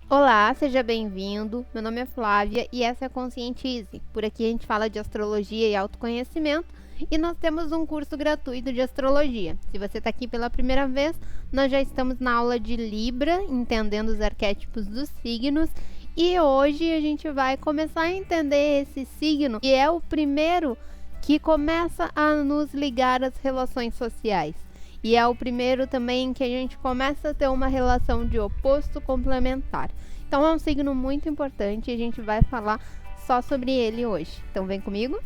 Olá, seja bem-vindo. Meu nome é Flávia e essa é a Conscientize. Por aqui a gente fala de astrologia e autoconhecimento e nós temos um curso gratuito de astrologia. Se você está aqui pela primeira vez, nós já estamos na aula de Libra, entendendo os arquétipos dos signos, e hoje a gente vai começar a entender esse signo, que é o primeiro que começa a nos ligar às relações sociais. E é o primeiro também que a gente começa a ter uma relação de oposto complementar. Então é um signo muito importante e a gente vai falar só sobre ele hoje. Então vem comigo.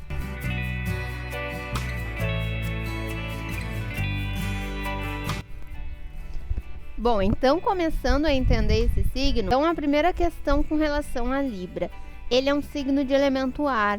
Bom, então começando a entender esse signo, então a primeira questão com relação a Libra. Ele é um signo de elemento ar.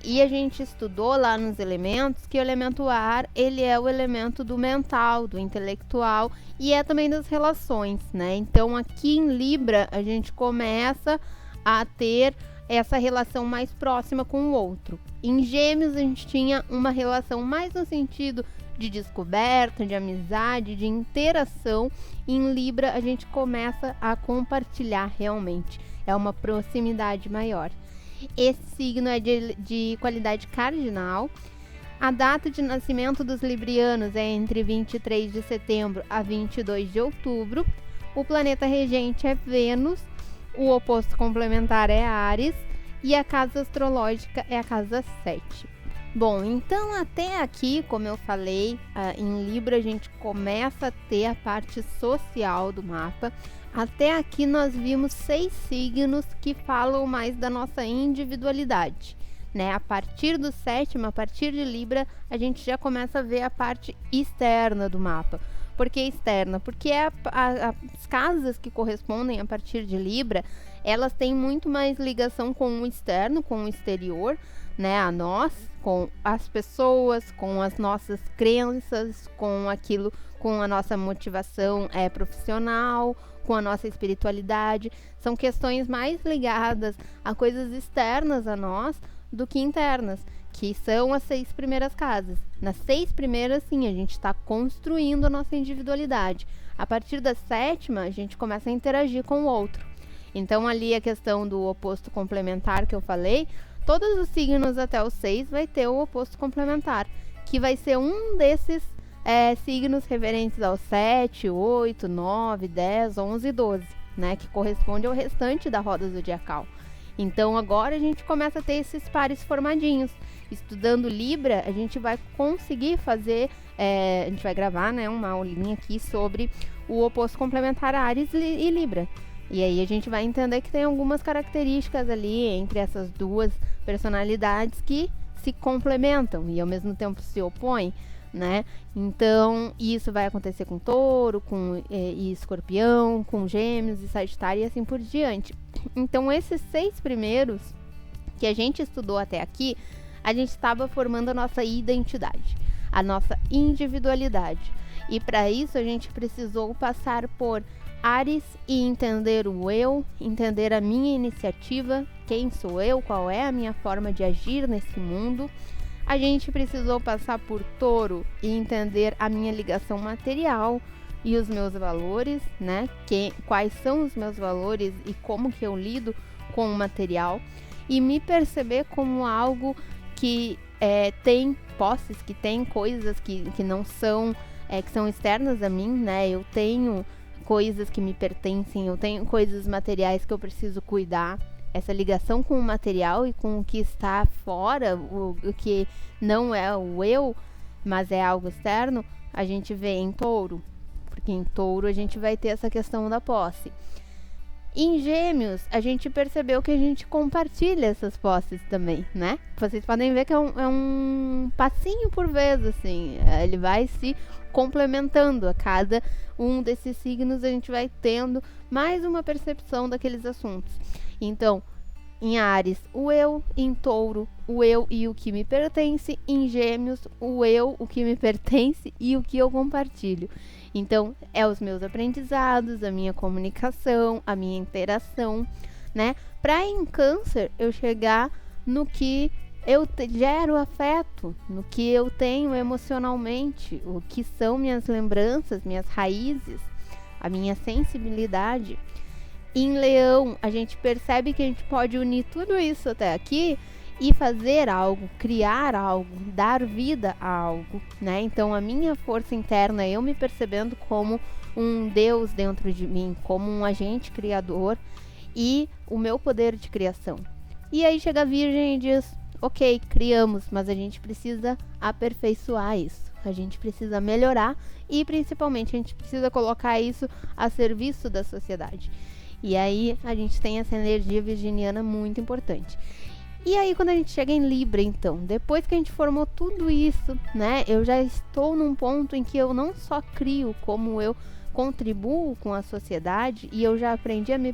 E a gente estudou lá nos elementos que o elemento ar, ele é o elemento do mental, do intelectual e é também das relações, né? Então aqui em Libra a gente começa a ter essa relação mais próxima com o outro. Em Gêmeos a gente tinha uma relação mais no sentido de descoberta, de amizade, de interação. Em Libra a gente começa a compartilhar realmente, é uma proximidade maior. Esse signo é de qualidade cardinal. A data de nascimento dos librianos é entre 23 de setembro a 22 de outubro. O planeta regente é Vênus. O oposto complementar é Áries. E a casa astrológica é a casa 7. Bom, então até aqui, como eu falei, em Libra a gente começa a ter a parte social do mapa. Até aqui nós vimos 6 signos que falam mais da nossa individualidade, né? A partir do 7º, a partir de Libra, a gente já começa a ver a parte externa do mapa. Por que externa? Porque as casas que correspondem a partir de Libra, elas têm muito mais ligação com o externo, com o exterior, né? A nós, com as pessoas, com as nossas crenças, com aquilo, com a nossa motivação profissional, com a nossa espiritualidade. São questões mais ligadas a coisas externas a nós do que internas, que são as 6 primeiras casas. Nas 6 primeiras, sim, a gente está construindo a nossa individualidade. A partir da 7ª, a gente começa a interagir com o outro. Então, ali a questão do oposto complementar que eu falei, todos os signos até o 6 vai ter o oposto complementar, que vai ser um desses signos referentes ao 7, 8, 9, 10, 11 e 12, né? Que corresponde ao restante da roda zodiacal. Então agora a gente começa a ter esses pares formadinhos. Estudando Libra, a gente vai conseguir fazer, a gente vai gravar, né, uma aulinha aqui sobre o oposto complementar Áries e Libra. E aí a gente vai entender que tem algumas características ali entre essas duas personalidades que se complementam e ao mesmo tempo se opõem, né? Então isso vai acontecer com Touro, e Escorpião, com Gêmeos e Sagitário e assim por diante. Então esses 6 primeiros que a gente estudou até aqui, a gente estava formando a nossa identidade, a nossa individualidade. E para isso a gente precisou passar por Áries e entender o eu, entender a minha iniciativa, quem sou eu, qual é a minha forma de agir nesse mundo. A gente precisou passar por Touro e entender a minha ligação material e os meus valores, né? Quais são os meus valores e como que eu lido com o material. E me perceber como algo que tem posses, que tem coisas que não são, que são externas a mim, né? Eu tenho coisas que me pertencem, eu tenho coisas materiais que eu preciso cuidar. Essa ligação com o material e com o que está fora, o que não é o eu, mas é algo externo, a gente vê em Touro. Porque em Touro a gente vai ter essa questão da posse. Em Gêmeos, a gente percebeu que a gente compartilha essas posses também, né? Vocês podem ver que é um passinho por vez, assim. Ele vai se complementando. A cada um desses signos a gente vai tendo mais uma percepção daqueles assuntos. Então, em Áries, o eu; em Touro, o eu e o que me pertence; em Gêmeos, o eu, o que me pertence e o que eu compartilho. Então, é os meus aprendizados, a minha comunicação, a minha interação, né? Para em Câncer eu chegar no que eu gero afeto, no que eu tenho emocionalmente, o que são minhas lembranças, minhas raízes, a minha sensibilidade. Em Leão, a gente percebe que a gente pode unir tudo isso até aqui e fazer algo, criar algo, dar vida a algo, né? Então, a minha força interna, eu me percebendo como um Deus dentro de mim, como um agente criador e o meu poder de criação. E aí chega a Virgem e diz, ok, criamos, mas a gente precisa aperfeiçoar isso. A gente precisa melhorar e, principalmente, a gente precisa colocar isso a serviço da sociedade. E aí a gente tem essa energia virginiana muito importante. E aí quando a gente chega em Libra, então, depois que a gente formou tudo isso, né, eu já estou num ponto em que eu não só crio, como eu contribuo com a sociedade e eu já aprendi a me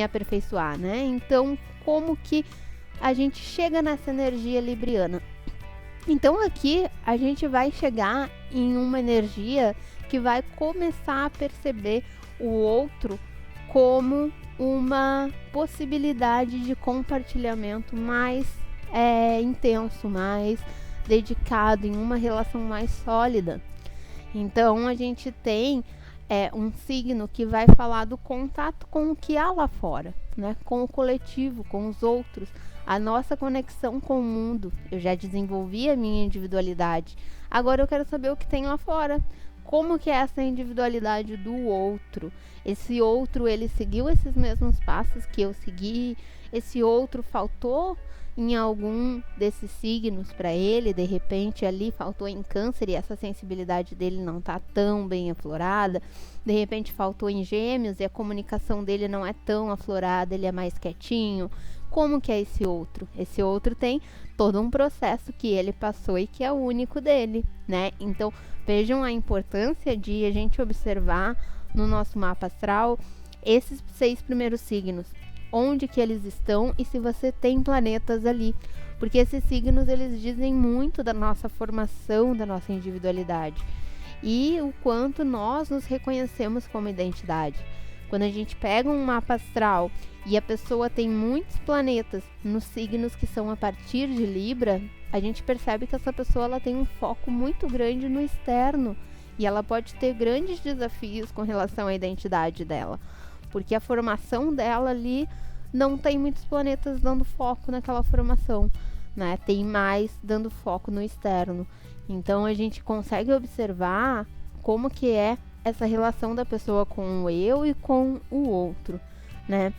aperfeiçoar, né? Então, como que a gente chega nessa energia libriana? Então aqui a gente vai chegar em uma energia que vai começar a perceber o outro como uma possibilidade de compartilhamento mais intenso, mais dedicado, em uma relação mais sólida. Então a gente tem um signo que vai falar do contato com o que há lá fora, né? Com o coletivo, com os outros, a nossa conexão com o mundo. Eu já desenvolvi a minha individualidade, agora eu quero saber o que tem lá fora. Como que é essa individualidade do outro? Esse outro, ele seguiu esses mesmos passos que eu segui? Esse outro faltou em algum desses signos para ele? De repente ali faltou em Câncer e essa sensibilidade dele não está tão bem aflorada. De repente faltou em Gêmeos e a comunicação dele não é tão aflorada, ele é mais quietinho. Como que é esse outro? Esse outro tem todo um processo que ele passou e que é o único dele, né? Então, vejam a importância de a gente observar no nosso mapa astral esses 6 primeiros signos, onde que eles estão e se você tem planetas ali, porque esses signos eles dizem muito da nossa formação, da nossa individualidade e o quanto nós nos reconhecemos como identidade. Quando a gente pega um mapa astral e a pessoa tem muitos planetas nos signos que são a partir de Libra, a gente percebe que essa pessoa ela tem um foco muito grande no externo e ela pode ter grandes desafios com relação à identidade dela, porque a formação dela ali não tem muitos planetas dando foco naquela formação, né? Tem mais dando foco no externo. Então a gente consegue observar como que é essa relação da pessoa com o eu e com o outro, né?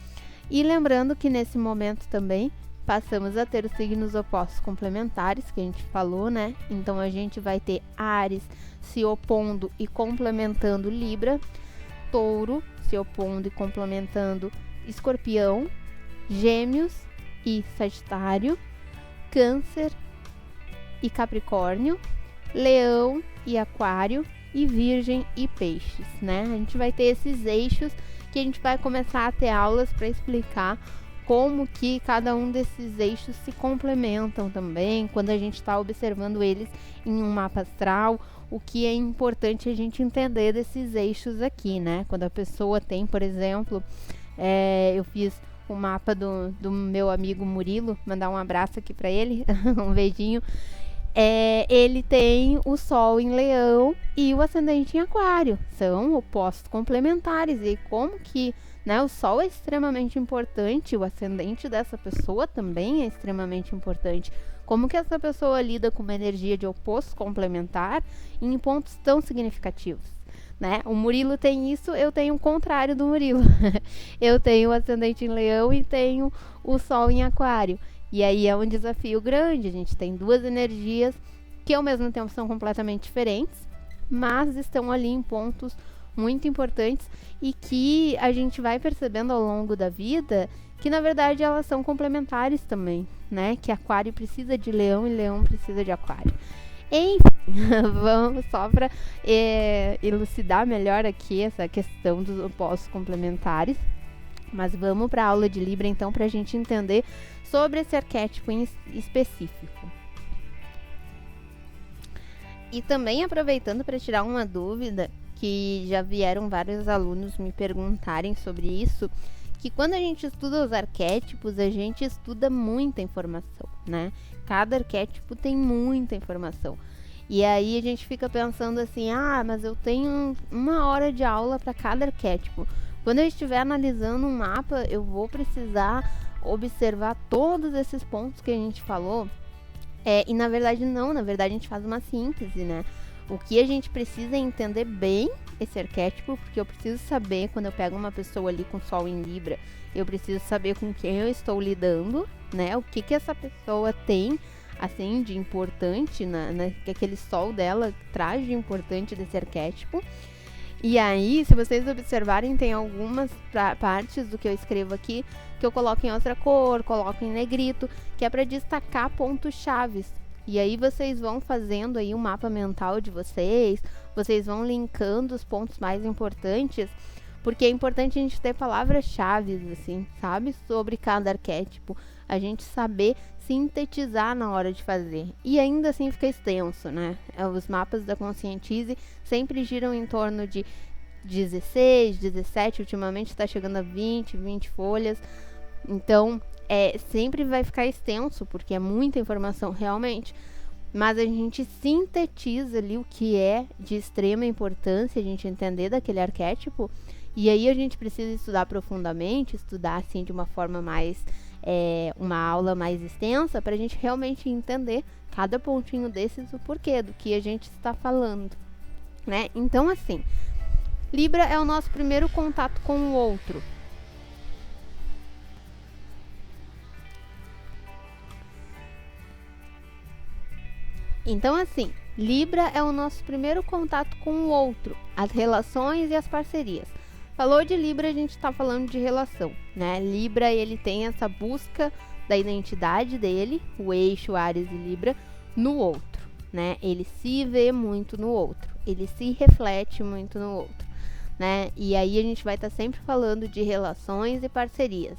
E lembrando que nesse momento também passamos a ter os signos opostos complementares, que a gente falou, né? Então a gente vai ter Áries se opondo e complementando Libra, Touro se opondo e complementando Escorpião, Gêmeos e Sagitário, Câncer e Capricórnio, Leão e Aquário e Virgem e Peixes, né? A gente vai ter esses eixos que a gente vai começar a ter aulas para explicar como que cada um desses eixos se complementam também, quando a gente está observando eles em um mapa astral, o que é importante a gente entender desses eixos aqui, né? Quando a pessoa tem, por exemplo, eu fiz o mapa do meu amigo Murilo, mandar um abraço aqui para ele, um beijinho. Ele tem o Sol em Leão e o ascendente em Aquário, são opostos complementares, e como que, né, o Sol é extremamente importante, o ascendente dessa pessoa também é extremamente importante. Como que essa pessoa lida com uma energia de oposto complementar em pontos tão significativos, né? O Murilo tem isso, eu tenho o contrário do Murilo. Eu tenho o ascendente em Leão e tenho o Sol em Aquário. E aí é um desafio grande, a gente tem duas energias que ao mesmo tempo são completamente diferentes, mas estão ali em pontos muito importantes e que a gente vai percebendo ao longo da vida que na verdade elas são complementares também, né? Que Aquário precisa de Leão e Leão precisa de Aquário. Enfim, vamos só para elucidar melhor aqui essa questão dos opostos complementares. Mas vamos para a aula de Libra então para a gente entender sobre esse arquétipo em específico. E também aproveitando para tirar uma dúvida, que já vieram vários alunos me perguntarem sobre isso, que quando a gente estuda os arquétipos, a gente estuda muita informação, né? Cada arquétipo tem muita informação. E aí a gente fica pensando assim, mas eu tenho 1 hora de aula para cada arquétipo. Quando eu estiver analisando um mapa, eu vou precisar observar todos esses pontos que a gente falou. E na verdade não, na verdade a gente faz uma síntese, né? O que a gente precisa é entender bem esse arquétipo, porque eu preciso saber, quando eu pego uma pessoa ali com Sol em Libra, eu preciso saber com quem eu estou lidando, né? O que essa pessoa tem, assim, de importante, que aquele Sol dela traz de importante desse arquétipo. E aí, se vocês observarem, tem algumas partes do que eu escrevo aqui que eu coloco em outra cor, coloco em negrito, que é para destacar pontos chaves. E aí vocês vão fazendo aí um mapa mental de vocês vão linkando os pontos mais importantes, porque é importante a gente ter palavras-chave, assim, sabe? Sobre cada arquétipo. A gente saber sintetizar na hora de fazer. E ainda assim fica extenso, né? Os mapas da Conscientize sempre giram em torno de 16, 17, ultimamente está chegando a 20 folhas. Então, sempre vai ficar extenso, porque é muita informação realmente. Mas a gente sintetiza ali o que é de extrema importância a gente entender daquele arquétipo. E aí a gente precisa estudar profundamente, estudar assim de uma forma mais, uma aula mais extensa, para a gente realmente entender cada pontinho desses, o porquê do que a gente está falando, né? Então, assim, Libra é o nosso primeiro contato com o outro. Então, assim, Libra é o nosso primeiro contato com o outro, as relações e as parcerias. Falou de Libra, a gente está falando de relação, né? Libra, ele tem essa busca da identidade dele, o eixo Áries e Libra, no outro, né? Ele se vê muito no outro, ele se reflete muito no outro, né? E aí a gente vai estar sempre falando de relações e parcerias.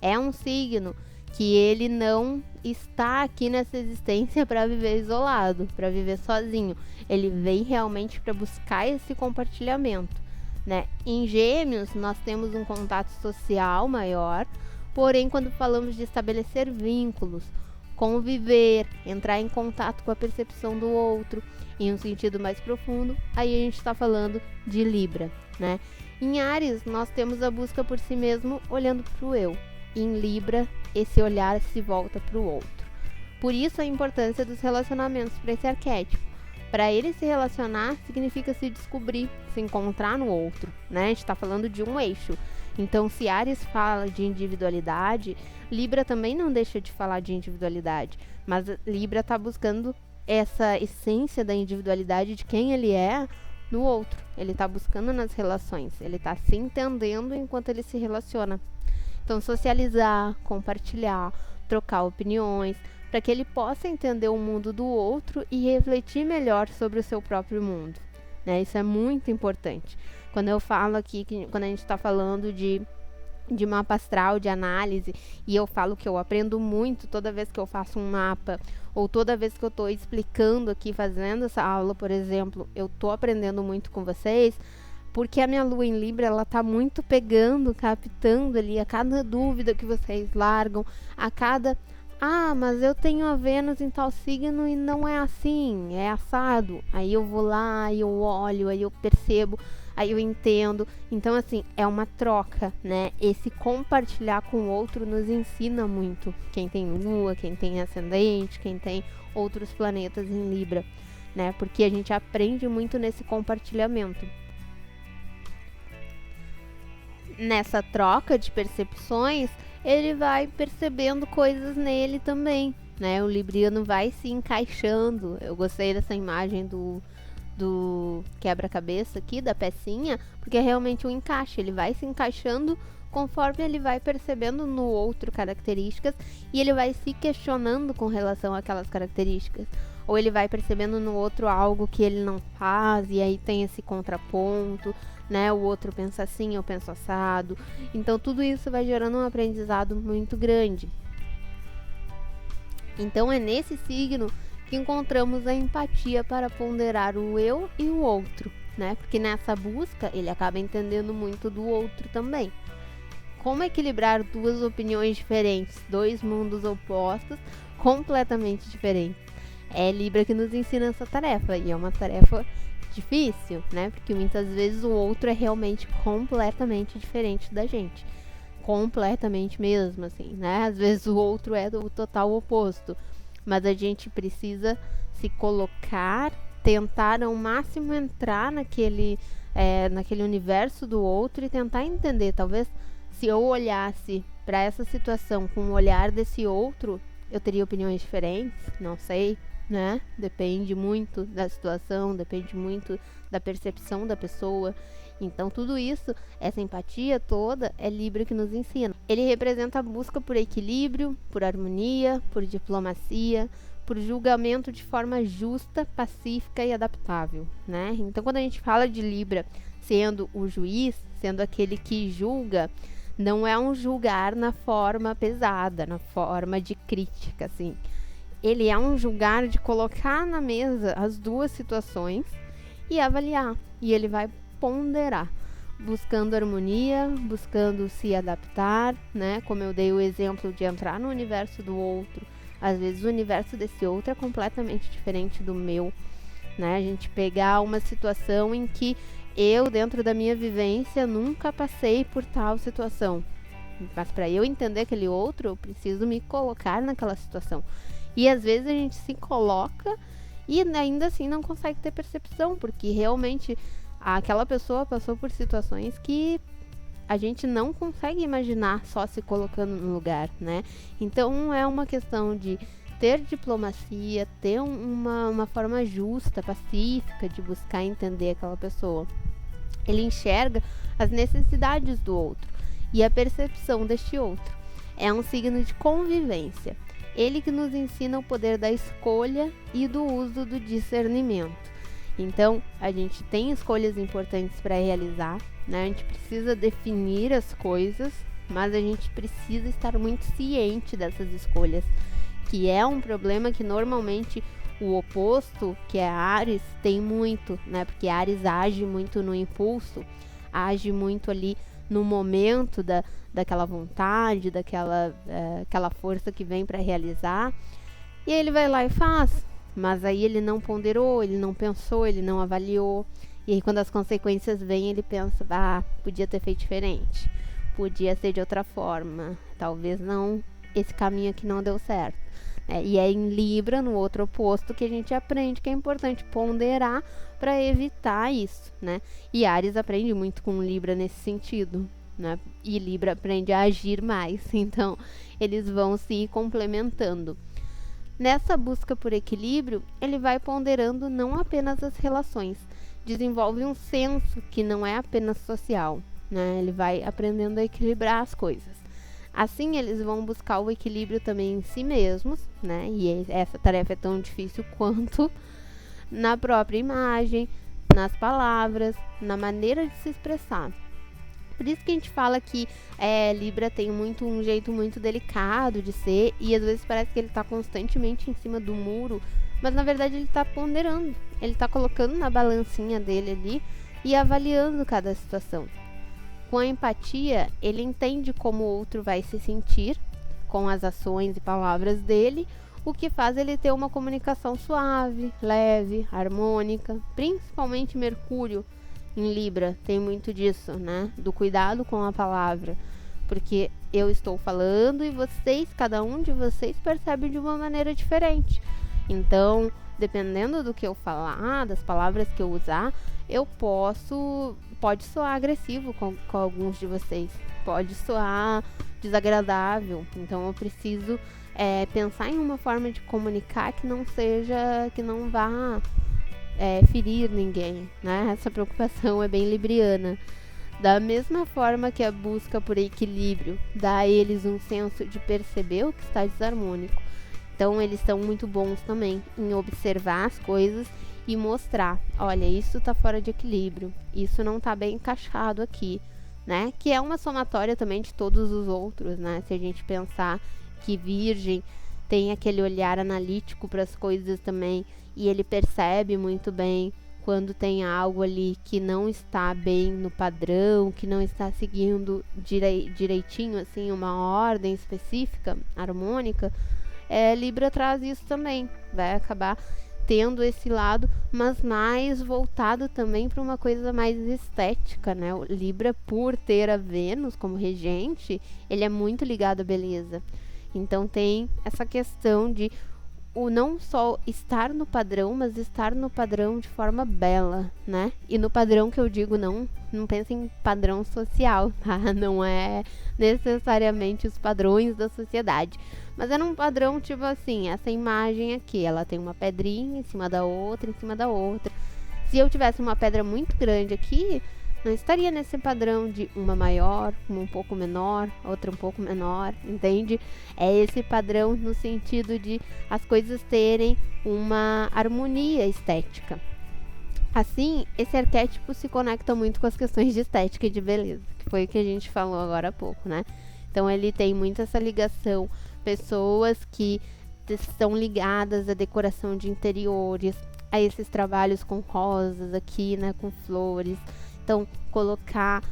É um signo que ele não está aqui nessa existência para viver isolado, para viver sozinho. Ele vem realmente para buscar esse compartilhamento, né? Em Gêmeos, nós temos um contato social maior, porém, quando falamos de estabelecer vínculos, conviver, entrar em contato com a percepção do outro em um sentido mais profundo, aí a gente está falando de Libra, né? Em Áries, nós temos a busca por si mesmo olhando para o eu. Em Libra, esse olhar se volta para o outro. Por isso a importância dos relacionamentos para esse arquétipo. Para ele se relacionar, significa se descobrir, se encontrar no outro, né? A gente está falando de um eixo. Então, se Áries fala de individualidade, Libra também não deixa de falar de individualidade. Mas Libra está buscando essa essência da individualidade de quem ele é no outro. Ele está buscando nas relações. Ele está se entendendo enquanto ele se relaciona. Então, socializar, compartilhar, trocar opiniões, para que ele possa entender o mundo do outro e refletir melhor sobre o seu próprio mundo, né? Isso é muito importante. Quando eu falo aqui, quando a gente está falando de mapa astral, de análise, e eu falo que eu aprendo muito toda vez que eu faço um mapa, ou toda vez que eu estou explicando aqui, fazendo essa aula, por exemplo, eu estou aprendendo muito com vocês, porque a minha lua em Libra, ela tá muito pegando, captando ali a cada dúvida que vocês largam, a cada... mas eu tenho a Vênus em tal signo e não é assim, é assado. Aí eu vou lá, aí eu olho, aí eu percebo, aí eu entendo. Então, assim, é uma troca, né? Esse compartilhar com o outro nos ensina muito. Quem tem lua, quem tem ascendente, quem tem outros planetas em Libra, né? Porque a gente aprende muito nesse compartilhamento. Nessa troca de percepções, ele vai percebendo coisas nele também, né? O libriano vai se encaixando. Eu gostei dessa imagem do quebra-cabeça aqui, da pecinha, porque é realmente um encaixe. Ele vai se encaixando conforme ele vai percebendo no outro características e ele vai se questionando com relação àquelas características. Ou ele vai percebendo no outro algo que ele não faz e aí tem esse contraponto, né? O outro pensa assim, eu penso assado. Então tudo isso vai gerando um aprendizado muito grande. Então é nesse signo que encontramos a empatia para ponderar o eu e o outro, né? Porque nessa busca ele acaba entendendo muito do outro também. Como equilibrar duas opiniões diferentes, dois mundos opostos, completamente diferentes. É Libra que nos ensina essa tarefa, e é uma tarefa difícil, né? Porque muitas vezes o outro é realmente completamente diferente da gente. Completamente mesmo, assim, né? Às vezes o outro é do total oposto. Mas a gente precisa se colocar, tentar ao máximo entrar naquele universo do outro e tentar entender. Talvez se eu olhasse para essa situação com o olhar desse outro, eu teria opiniões diferentes, não sei, né? Depende muito da situação, depende muito da percepção da pessoa. Então tudo isso, essa empatia toda, é Libra que nos ensina. Ele representa a busca por equilíbrio, por harmonia, por diplomacia, por julgamento de forma justa, pacífica e adaptável, né? Então quando a gente fala de Libra sendo o juiz, sendo aquele que julga, não é um julgar na forma pesada, na forma de crítica, assim. Ele é um julgar de colocar na mesa as duas situações e avaliar. E ele vai ponderar, buscando harmonia, buscando se adaptar, né? Como eu dei o exemplo de entrar no universo do outro. Às vezes o universo desse outro é completamente diferente do meu, né? A gente pegar uma situação em que eu, dentro da minha vivência, nunca passei por tal situação. Mas para eu entender aquele outro, eu preciso me colocar naquela situação. E às vezes a gente se coloca e ainda assim não consegue ter percepção, porque realmente aquela pessoa passou por situações que a gente não consegue imaginar só se colocando no lugar, né? Então é uma questão de ter diplomacia, ter uma forma justa, pacífica de buscar entender aquela pessoa. Ele enxerga as necessidades do outro e a percepção deste outro. É um signo de convivência. Ele que nos ensina o poder da escolha e do uso do discernimento. Então, a gente tem escolhas importantes para realizar, né? A gente precisa definir as coisas, mas a gente precisa estar muito ciente dessas escolhas, que é um problema que normalmente o oposto, que é Áries, tem muito, né? Porque Áries age muito no impulso, age muito ali no momento daquela vontade, aquela força que vem para realizar. E aí ele vai lá e faz, mas aí ele não ponderou, ele não pensou, ele não avaliou. E aí quando as consequências vêm, ele pensa, podia ter feito diferente, podia ser de outra forma, talvez não, esse caminho aqui não deu certo. E é em Libra, no outro oposto, que a gente aprende que é importante ponderar para evitar isso, né? E Áries aprende muito com Libra nesse sentido, né? E Libra aprende a agir mais, então eles vão se complementando. Nessa busca por equilíbrio, ele vai ponderando não apenas as relações, desenvolve um senso que não é apenas social, né? Ele vai aprendendo a equilibrar as coisas. Assim, eles vão buscar o equilíbrio também em si mesmos, né? E essa tarefa é tão difícil quanto na própria imagem, nas palavras, na maneira de se expressar. Por isso que a gente fala que Libra tem um jeito muito delicado de ser, e às vezes parece que ele está constantemente em cima do muro, mas na verdade ele está ponderando, ele está colocando na balancinha dele ali e avaliando cada situação. Com a empatia, ele entende como o outro vai se sentir com as ações e palavras dele, o que faz ele ter uma comunicação suave, leve, harmônica. Principalmente Mercúrio em Libra tem muito disso, né? Do cuidado com a palavra, porque eu estou falando e vocês, cada um de vocês percebe de uma maneira diferente. Então, dependendo do que eu falar, das palavras que eu usar, pode soar agressivo com alguns de vocês, pode soar desagradável. Então eu preciso pensar em uma forma de comunicar que não vá ferir ninguém, né? Essa preocupação é bem libriana. Da mesma forma que a busca por equilíbrio dá a eles um senso de perceber o que está desarmônico, então eles são muito bons também em observar as coisas e mostrar, olha, isso está fora de equilíbrio, isso não está bem encaixado aqui, né? Que é uma somatória também de todos os outros, né? Se a gente pensar que Virgem tem aquele olhar analítico para as coisas também, e ele percebe muito bem quando tem algo ali que não está bem no padrão, que não está seguindo direitinho, assim, uma ordem específica, harmônica, Libra traz isso também, vai acabar tendo esse lado, mas mais voltado também para uma coisa mais estética, né? O Libra, por ter a Vênus como regente, ele é muito ligado à beleza. Então tem essa questão de o não só estar no padrão, mas estar no padrão de forma bela, né? E no padrão que eu digo, não pense em padrão social, tá? Não é necessariamente os padrões da sociedade. Mas é num padrão tipo assim, essa imagem aqui, ela tem uma pedrinha em cima da outra, em cima da outra. Se eu tivesse uma pedra muito grande aqui, não estaria nesse padrão de uma maior, uma um pouco menor, outra um pouco menor, entende? É esse padrão no sentido de as coisas terem uma harmonia estética. Assim, esse arquétipo se conecta muito com as questões de estética e de beleza, que foi o que a gente falou agora há pouco, né? Então ele tem muito essa ligação, pessoas que estão ligadas à decoração de interiores, a esses trabalhos com rosas aqui, né, com flores. Então, colocar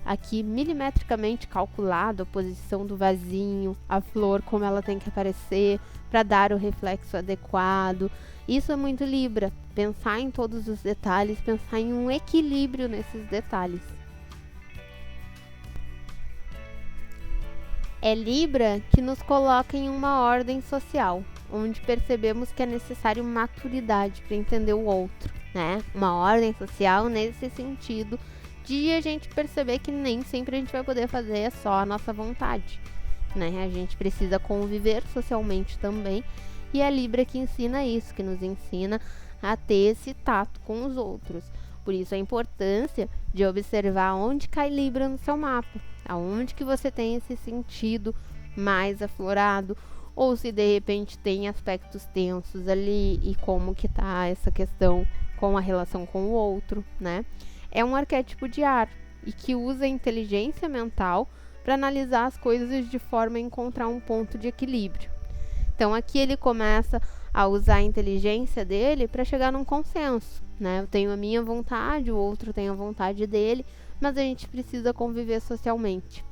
aqui milimetricamente calculado a posição do vasinho, a flor, como ela tem que aparecer, para dar o reflexo adequado. Isso é muito Libra, pensar em todos os detalhes, pensar em um equilíbrio nesses detalhes. É Libra que nos coloca em uma ordem social, onde percebemos que é necessário maturidade para entender o outro, né? Uma ordem social nesse sentido de a gente perceber que nem sempre a gente vai poder fazer só a nossa vontade, né? A gente precisa conviver socialmente também, e é Libra que ensina isso, que nos ensina a ter esse tato com os outros. Por isso a importância de observar onde cai Libra no seu mapa, aonde que você tem esse sentido mais aflorado, ou se de repente tem aspectos tensos ali e como que tá essa questão com a relação com o outro, né? É um arquétipo de ar e que usa a inteligência mental para analisar as coisas de forma a encontrar um ponto de equilíbrio. Então aqui ele começa a usar a inteligência dele para chegar num consenso, né? Eu tenho a minha vontade, o outro tem a vontade dele, mas a gente precisa conviver socialmente.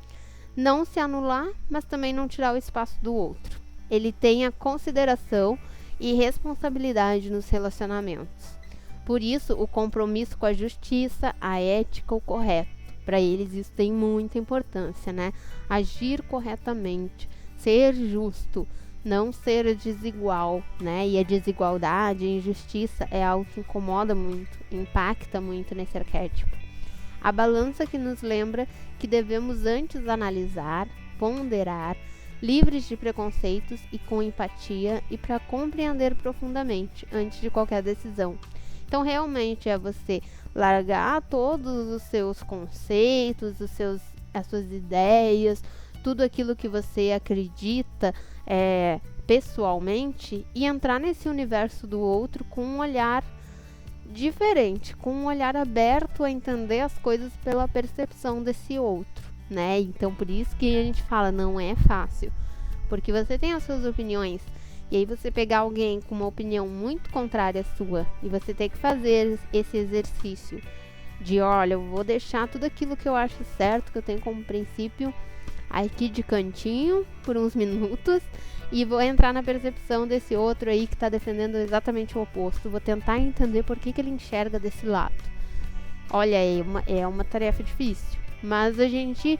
Não se anular, mas também não tirar o espaço do outro. Ele tem a consideração e responsabilidade nos relacionamentos. Por isso, o compromisso com a justiça, a ética, o correto. Para eles isso tem muita importância, né? Agir corretamente, ser justo, não ser desigual, né? E a desigualdade, a injustiça é algo que incomoda muito, impacta muito nesse arquétipo. A balança que nos lembra que devemos antes analisar, ponderar, livres de preconceitos e com empatia e para compreender profundamente antes de qualquer decisão. Então, realmente é você largar todos os seus conceitos, as suas ideias, tudo aquilo que você acredita pessoalmente e entrar nesse universo do outro com um olhar diferente, com um olhar aberto a entender as coisas pela percepção desse outro, né? Então, por isso que a gente fala, não é fácil, porque você tem as suas opiniões, e aí você pegar alguém com uma opinião muito contrária à sua, e você ter que fazer esse exercício de, olha, eu vou deixar tudo aquilo que eu acho certo, que eu tenho como princípio, aqui de cantinho, por uns minutos, e vou entrar na percepção desse outro aí que está defendendo exatamente o oposto. Vou tentar entender por que ele enxerga desse lado. Olha, é uma tarefa difícil, mas a gente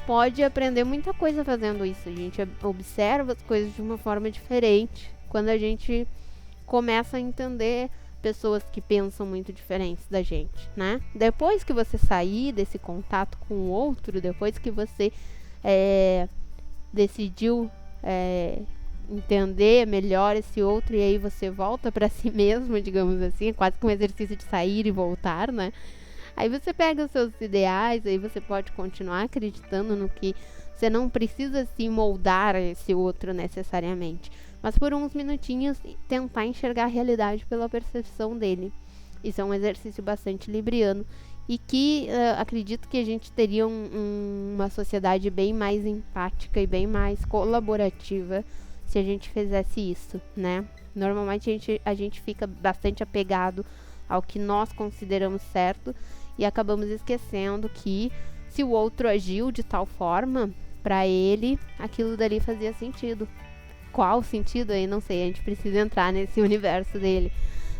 pode aprender muita coisa fazendo isso. A gente observa as coisas de uma forma diferente quando a gente começa a entender pessoas que pensam muito diferentes da gente, né? Depois que você sair desse contato com o outro, depois que você decidiu entender melhor esse outro, e aí você volta para si mesmo, digamos assim, é quase que um exercício de sair e voltar, né? Aí você pega os seus ideais, aí você pode continuar acreditando no que você não precisa se moldar a esse outro necessariamente, mas por uns minutinhos tentar enxergar a realidade pela percepção dele. Isso é um exercício bastante libriano e que acredito que a gente teria uma sociedade bem mais empática e bem mais colaborativa se a gente fizesse isso, né? Normalmente a gente fica bastante apegado ao que nós consideramos certo e acabamos esquecendo que se o outro agiu de tal forma, para ele aquilo dali fazia sentido. qual sentido aí, não sei, a gente precisa entrar nesse universo dele,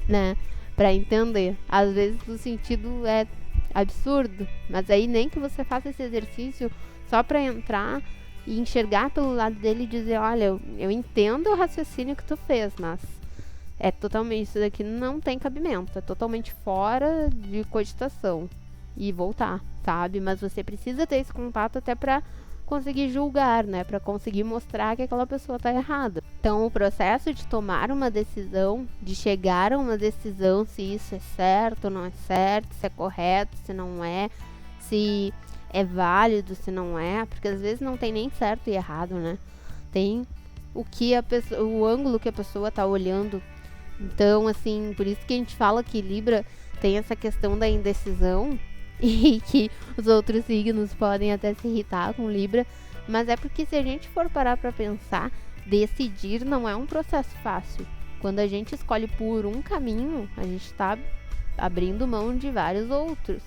né, pra entender. Às vezes o sentido é absurdo, mas aí nem que você faça esse exercício só pra entrar e enxergar pelo lado dele e dizer, olha, eu entendo o raciocínio que tu fez, mas é totalmente, isso daqui não tem cabimento, é totalmente fora de cogitação. E voltar, sabe? Mas você precisa ter esse contato até pra conseguir julgar, né? Pra conseguir mostrar que aquela pessoa tá errada. Então, o processo de tomar uma decisão, de chegar a uma decisão, se isso é certo ou não é certo, se é correto, se não é, se é válido, se não é, porque às vezes não tem nem certo e errado, né? Tem o que a pessoa, o ângulo que a pessoa tá olhando. Então, assim, por isso que a gente fala que Libra tem essa questão da indecisão e que os outros signos podem até se irritar com Libra, mas é porque se a gente for parar pra pensar, decidir não é um processo fácil. Quando a gente escolhe por um caminho, a gente tá abrindo mão de vários outros.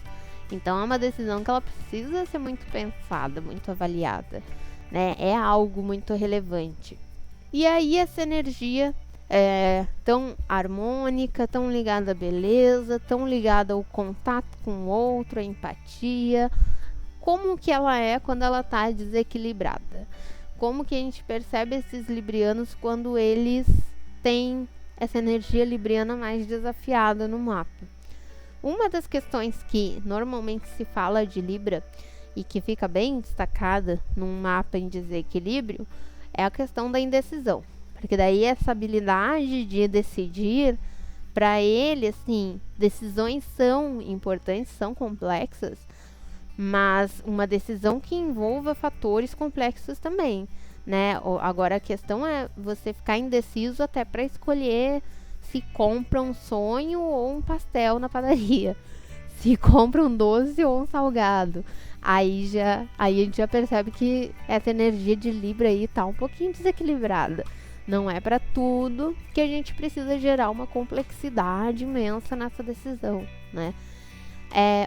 Então é uma decisão que ela precisa ser muito pensada, muito avaliada, né? É algo muito relevante. E aí essa energia tão harmônica, tão ligada à beleza, tão ligada ao contato com o outro, à empatia. Como que ela é quando ela está desequilibrada? Como que a gente percebe esses librianos quando eles têm essa energia libriana mais desafiada no mapa? Uma das questões que normalmente se fala de Libra e que fica bem destacada num mapa em desequilíbrio é a questão da indecisão. Porque daí essa habilidade de decidir, para ele, assim, decisões são importantes, são complexas, mas uma decisão que envolva fatores complexos também, né? Agora a questão é você ficar indeciso até para escolher se compra um sonho ou um pastel na padaria, se compra um doce ou um salgado. Aí a gente já percebe que essa energia de Libra aí tá um pouquinho desequilibrada. Não é para tudo que a gente precisa gerar uma complexidade imensa nessa decisão, né?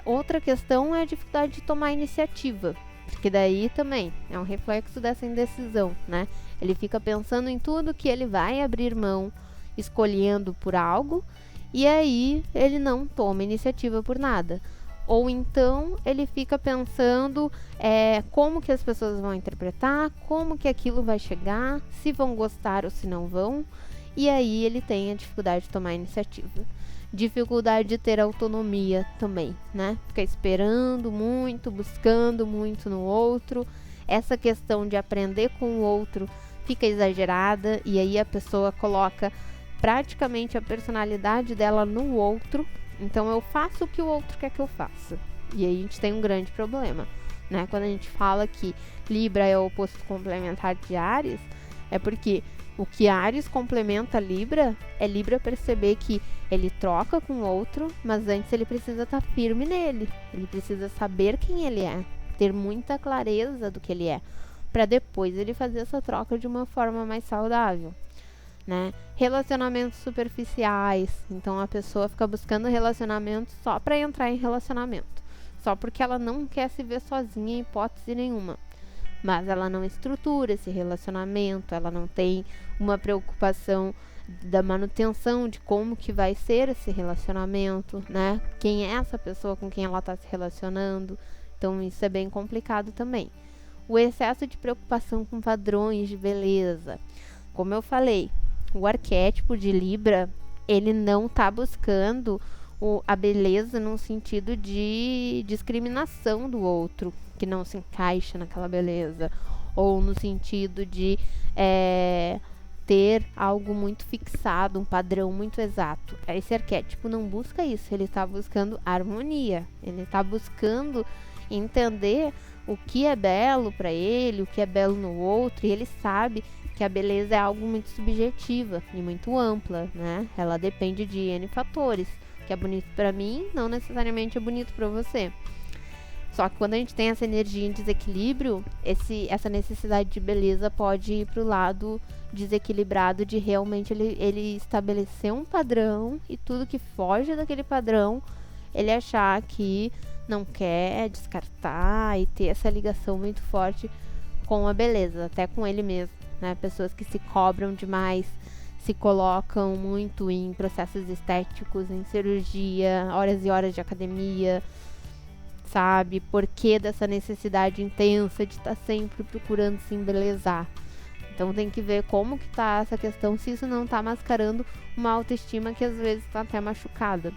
Outra questão é a dificuldade de tomar iniciativa, porque daí também é um reflexo dessa indecisão, né? Ele fica pensando em tudo que ele vai abrir mão, escolhendo por algo, e aí ele não toma iniciativa por nada. Ou então ele fica pensando como que as pessoas vão interpretar, como que aquilo vai chegar, se vão gostar ou se não vão, e aí ele tem a dificuldade de tomar iniciativa. Dificuldade de ter autonomia também, né? Fica esperando muito, buscando muito no outro. Essa questão de aprender com o outro fica exagerada e aí a pessoa coloca praticamente a personalidade dela no outro. Então eu faço o que o outro quer que eu faça. E aí a gente tem um grande problema, né? Quando a gente fala que Libra é o oposto complementar de Áries, é porque o que Áries complementa Libra é Libra perceber que ele troca com o outro, mas antes ele precisa estar firme nele. Ele precisa saber quem ele é, ter muita clareza do que ele é, para depois ele fazer essa troca de uma forma mais saudável, né? Relacionamentos superficiais, então a pessoa fica buscando relacionamento só para entrar em relacionamento, só porque ela não quer se ver sozinha em hipótese nenhuma, mas ela não estrutura esse relacionamento, ela não tem uma preocupação da manutenção de como que vai ser esse relacionamento, né? Quem é essa pessoa com quem ela está se relacionando, então isso é bem complicado também. O excesso de preocupação com padrões de beleza, como eu falei, o arquétipo de Libra, ele não está buscando a beleza num sentido de discriminação do outro, que não se encaixa naquela beleza, ou no sentido de ter algo muito fixado, um padrão muito exato. Esse arquétipo não busca isso, ele está buscando harmonia, ele está buscando entender o que é belo para ele, o que é belo no outro, e ele sabe que a beleza é algo muito subjetiva e muito ampla, né? Ela depende de N fatores. O que é bonito para mim não necessariamente é bonito para você. Só que quando a gente tem essa energia em desequilíbrio, essa necessidade de beleza pode ir para o lado desequilibrado de realmente ele estabelecer um padrão e tudo que foge daquele padrão, ele achar que não quer descartar e ter essa ligação muito forte com a beleza, até com ele mesmo. né? Pessoas que se cobram demais, se colocam muito em processos estéticos, em cirurgia, horas e horas de academia, sabe? Por que dessa necessidade intensa de estar sempre procurando se embelezar? Então tem que ver como que tá essa questão, se isso não tá mascarando uma autoestima que às vezes tá até machucada.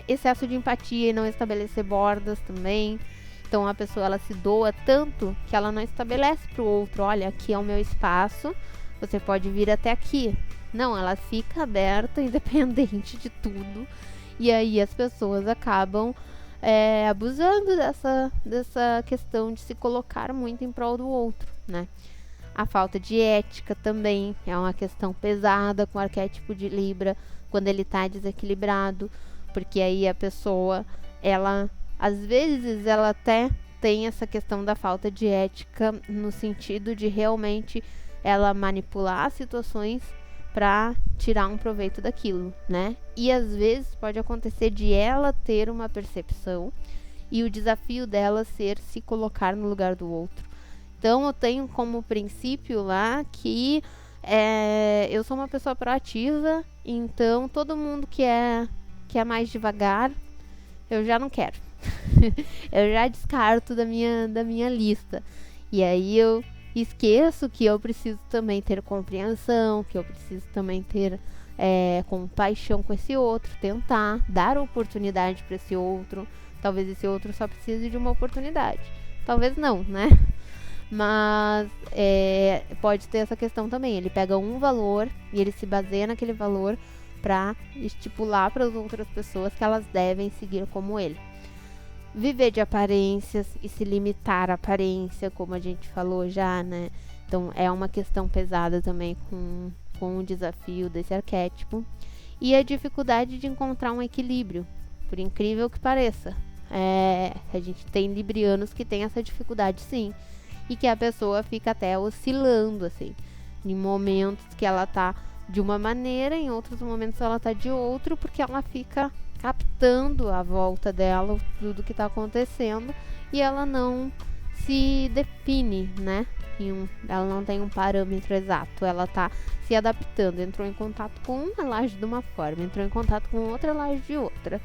Excesso de empatia e não estabelecer bordas também. Então a pessoa, ela se doa tanto que ela não estabelece pro outro, olha, aqui é o meu espaço, você pode vir até aqui. Não, ela fica aberta, independente de tudo. E aí as pessoas acabam abusando dessa questão de se colocar muito em prol do outro, né? A falta de ética também é uma questão pesada com o arquétipo de Libra, quando ele está desequilibrado, porque aí a pessoa, ela, às vezes, ela até tem essa questão da falta de ética, no sentido de realmente ela manipular situações para tirar um proveito daquilo, né? E às vezes pode acontecer de ela ter uma percepção e o desafio dela ser se colocar no lugar do outro. Então eu tenho como princípio lá que eu sou uma pessoa proativa, então todo mundo que é mais devagar, eu já não quero. Eu já descarto da minha lista. E aí eu esqueço que eu preciso também ter compreensão, que eu preciso também ter compaixão com esse outro, tentar dar oportunidade para esse outro. Talvez esse outro só precise de uma oportunidade. Talvez não, né? Mas pode ter essa questão também. Ele pega um valor e ele se baseia naquele valor para estipular para as outras pessoas que elas devem seguir como ele. Viver de aparências e se limitar à aparência, como a gente falou já, né? Então é uma questão pesada também com o desafio desse arquétipo. E a dificuldade de encontrar um equilíbrio, por incrível que pareça. A gente tem librianos que tem essa dificuldade, sim. E que a pessoa fica até oscilando, assim. Em momentos que ela tá de uma maneira, em outros momentos ela tá de outro, porque ela fica captando à volta dela tudo que tá acontecendo e ela não se define, né? Ela não tem um parâmetro exato, ela tá se adaptando. Entrou em contato com uma, ela age de uma forma, entrou em contato com outra, ela age de outra.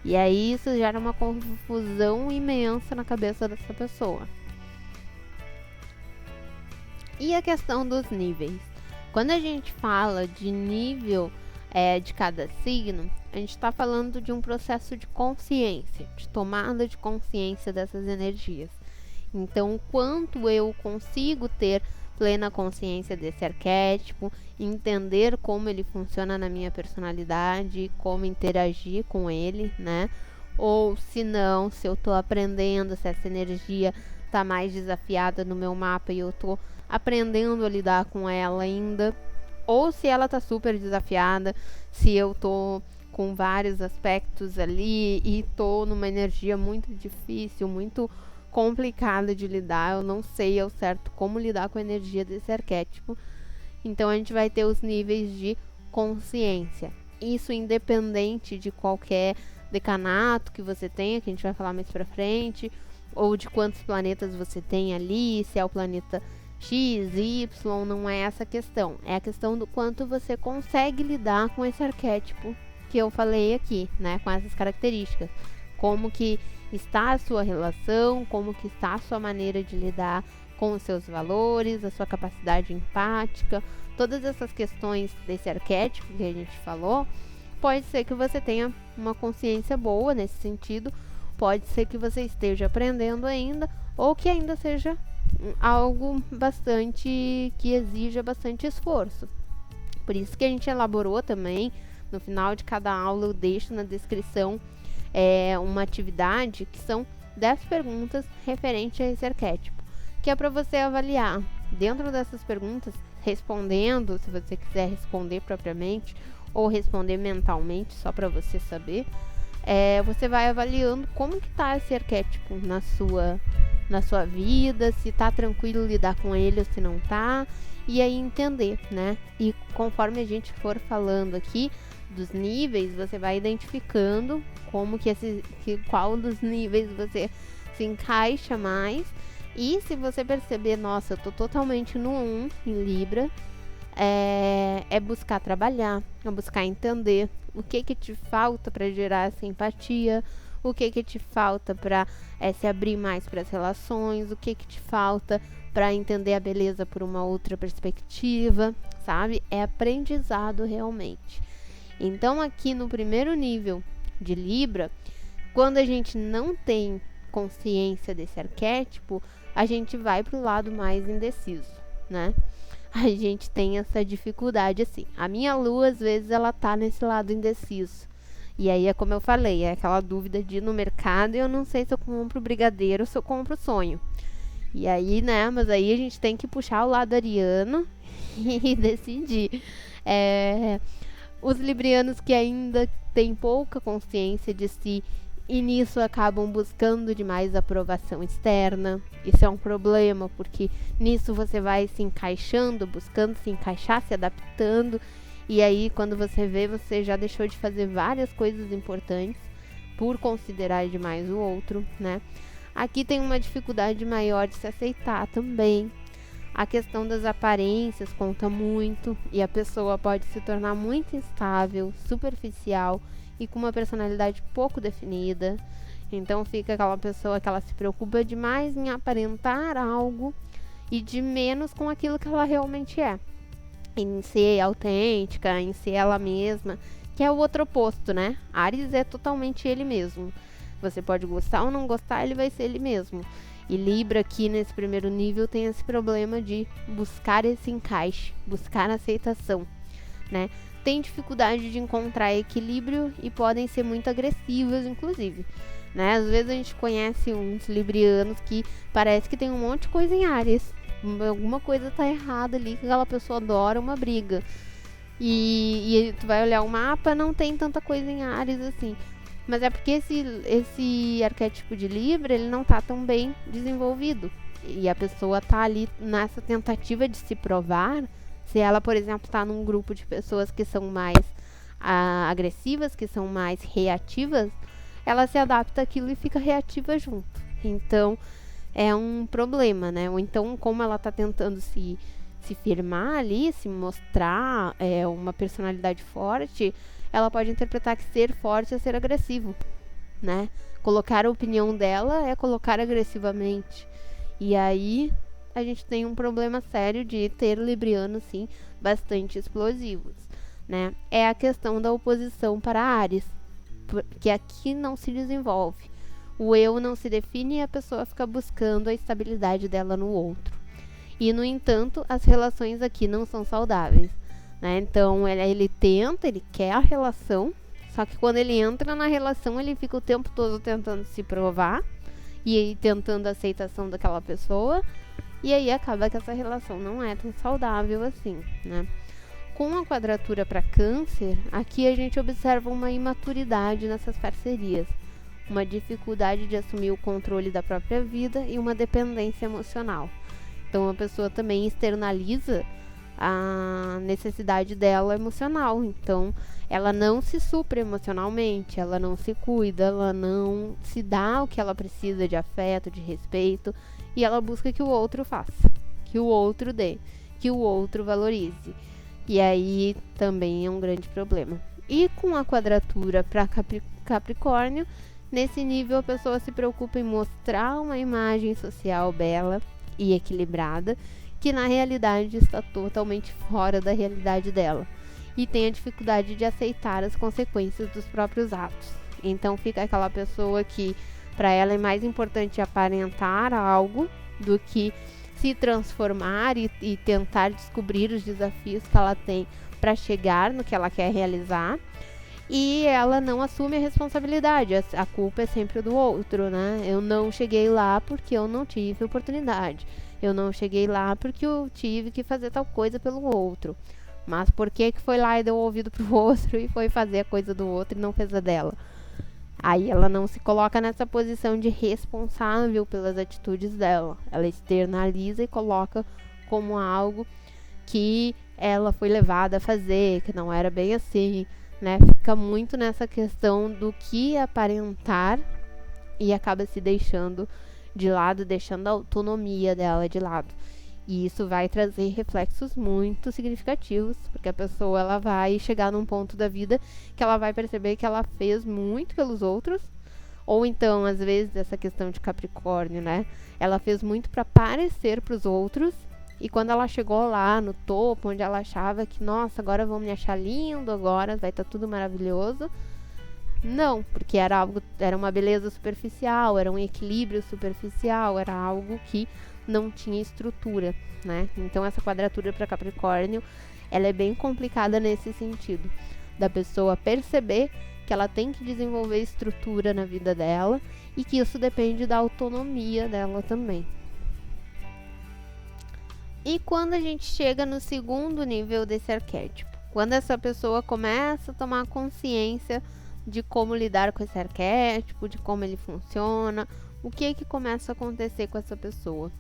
E aí isso gera uma confusão imensa na cabeça dessa pessoa. E a questão dos níveis? Quando a gente fala de nível de cada signo, a gente está falando de um processo de consciência, de tomada de consciência dessas energias. Então, o quanto eu consigo ter plena consciência desse arquétipo, entender como ele funciona na minha personalidade, como interagir com ele, né? Ou se não, se eu estou aprendendo, se essa energia está mais desafiada no meu mapa e eu estou aprendendo a lidar com ela ainda, ou se ela está super desafiada, se eu estou com vários aspectos ali e estou numa energia muito difícil, muito complicada de lidar, eu não sei ao certo como lidar com a energia desse arquétipo. Então a gente vai ter os níveis de consciência, isso independente de qualquer decanato que você tenha, que a gente vai falar mais pra frente, ou de quantos planetas você tem ali, se é o planeta X, Y, não é essa questão. É a questão do quanto você consegue lidar com esse arquétipo que eu falei aqui, né? Com essas características. Como que está a sua relação, como que está a sua maneira de lidar com os seus valores, a sua capacidade empática, todas essas questões desse arquétipo que a gente falou. Pode ser que você tenha uma consciência boa nesse sentido, pode ser que você esteja aprendendo ainda, ou que ainda seja algo bastante que exija bastante esforço. Por isso que a gente elaborou também, no final de cada aula eu deixo na descrição uma atividade que são 10 perguntas referente a esse arquétipo, que é para você avaliar dentro dessas perguntas, respondendo, se você quiser responder propriamente ou responder mentalmente, só para você saber, você vai avaliando como que tá esse arquétipo na sua vida, se tá tranquilo lidar com ele ou se não tá, e aí entender, né? E conforme a gente for falando aqui dos níveis, você vai identificando como qual dos níveis você se encaixa mais E se você perceber, nossa, eu tô totalmente no 1 em Libra, é buscar trabalhar, é buscar entender o que te falta para gerar essa empatia, o que te falta para se abrir mais para as relações, o que te falta para entender a beleza por uma outra perspectiva, sabe? É aprendizado realmente. Então, aqui no primeiro nível de Libra, quando a gente não tem consciência desse arquétipo, a gente vai para o lado mais indeciso, né? A gente tem essa dificuldade assim. A minha lua, às vezes, ela tá nesse lado indeciso. E aí é como eu falei, é aquela dúvida de ir no mercado e eu não sei se eu compro brigadeiro ou se eu compro sonho. E aí, né, mas aí a gente tem que puxar o lado ariano e decidir. Os librianos que ainda têm pouca consciência de si e nisso acabam buscando demais aprovação externa. Isso é um problema, porque nisso você vai se encaixando, buscando se encaixar, se adaptando. E aí, quando você vê, você já deixou de fazer várias coisas importantes por considerar demais o outro, né? Aqui tem uma dificuldade maior de se aceitar também. A questão das aparências conta muito e a pessoa pode se tornar muito instável, superficial e com uma personalidade pouco definida. Então fica aquela pessoa que ela se preocupa demais em aparentar algo e de menos com aquilo que ela realmente é. Em ser autêntica, em ser ela mesma, que é o outro oposto, né? Áries é totalmente ele mesmo. Você pode gostar ou não gostar, ele vai ser ele mesmo. E Libra aqui nesse primeiro nível tem esse problema de buscar esse encaixe, buscar aceitação, né? Tem dificuldade de encontrar equilíbrio e podem ser muito agressivas, inclusive, né? Às vezes a gente conhece uns librianos que parece que tem um monte de coisa em Áries. Alguma coisa tá errada ali, que aquela pessoa adora uma briga. E tu vai olhar o mapa, não tem tanta coisa em Áries assim. Mas é porque esse arquétipo de Libra, ele não tá tão bem desenvolvido. E a pessoa tá ali nessa tentativa de se provar. Se ela, por exemplo, tá num grupo de pessoas que são mais agressivas, que são mais reativas, ela se adapta àquilo e fica reativa junto. Então, é um problema, né? Ou então, como ela tá tentando se firmar ali, se mostrar uma personalidade forte, ela pode interpretar que ser forte é ser agressivo, né? Colocar a opinião dela é colocar agressivamente. E aí a gente tem um problema sério de ter librianos, sim, bastante explosivos, né? É a questão da oposição para Áries, que aqui não se desenvolve. O eu não se define e a pessoa fica buscando a estabilidade dela no outro. E, no entanto, as relações aqui não são saudáveis, né? Então, ele tenta, ele quer a relação, só que quando ele entra na relação, ele fica o tempo todo tentando se provar e aí tentando a aceitação daquela pessoa, e aí acaba que essa relação não é tão saudável assim, né? Com a quadratura para Câncer, aqui a gente observa uma imaturidade nessas parcerias, uma dificuldade de assumir o controle da própria vida e uma dependência emocional. Então a pessoa também externaliza a necessidade dela emocional. Então ela não se supre emocionalmente, ela não se cuida, ela não se dá o que ela precisa de afeto, de respeito, e ela busca que o outro faça, que o outro dê, que o outro valorize. E aí também é um grande problema. E com a quadratura para Capricórnio, nesse nível a pessoa se preocupa em mostrar uma imagem social bela e equilibrada, que na realidade está totalmente fora da realidade dela, e tem a dificuldade de aceitar as consequências dos próprios atos. Então fica aquela pessoa que para ela é mais importante aparentar algo do que se transformar e tentar descobrir os desafios que ela tem para chegar no que ela quer realizar. E ela não assume a responsabilidade, a culpa é sempre do outro, né? Eu não cheguei lá porque eu não tive oportunidade. Eu não cheguei lá porque eu tive que fazer tal coisa pelo outro. Mas por que foi lá e deu ouvido pro outro e foi fazer a coisa do outro e não fez a dela? Aí ela não se coloca nessa posição de responsável pelas atitudes dela. Ela externaliza e coloca como algo que ela foi levada a fazer, que não era bem assim, né? Fica muito nessa questão do que aparentar e acaba se deixando de lado, deixando a autonomia dela de lado. E isso vai trazer reflexos muito significativos, porque a pessoa ela vai chegar num ponto da vida que ela vai perceber que ela fez muito pelos outros, ou então, às vezes, essa questão de Capricórnio, né? Ela fez muito para parecer para os outros, e quando ela chegou lá no topo, onde ela achava que, nossa, agora vão me achar lindo, agora vai estar tudo maravilhoso. Não, porque era uma beleza superficial, era um equilíbrio superficial, era algo que não tinha estrutura, né? Então essa quadratura para Capricórnio, ela é bem complicada nesse sentido, da pessoa perceber que ela tem que desenvolver estrutura na vida dela e que isso depende da autonomia dela também. E quando a gente chega no segundo nível desse arquétipo, quando essa pessoa começa a tomar consciência de como lidar com esse arquétipo, de como ele funciona, o que começa a acontecer com essa pessoa?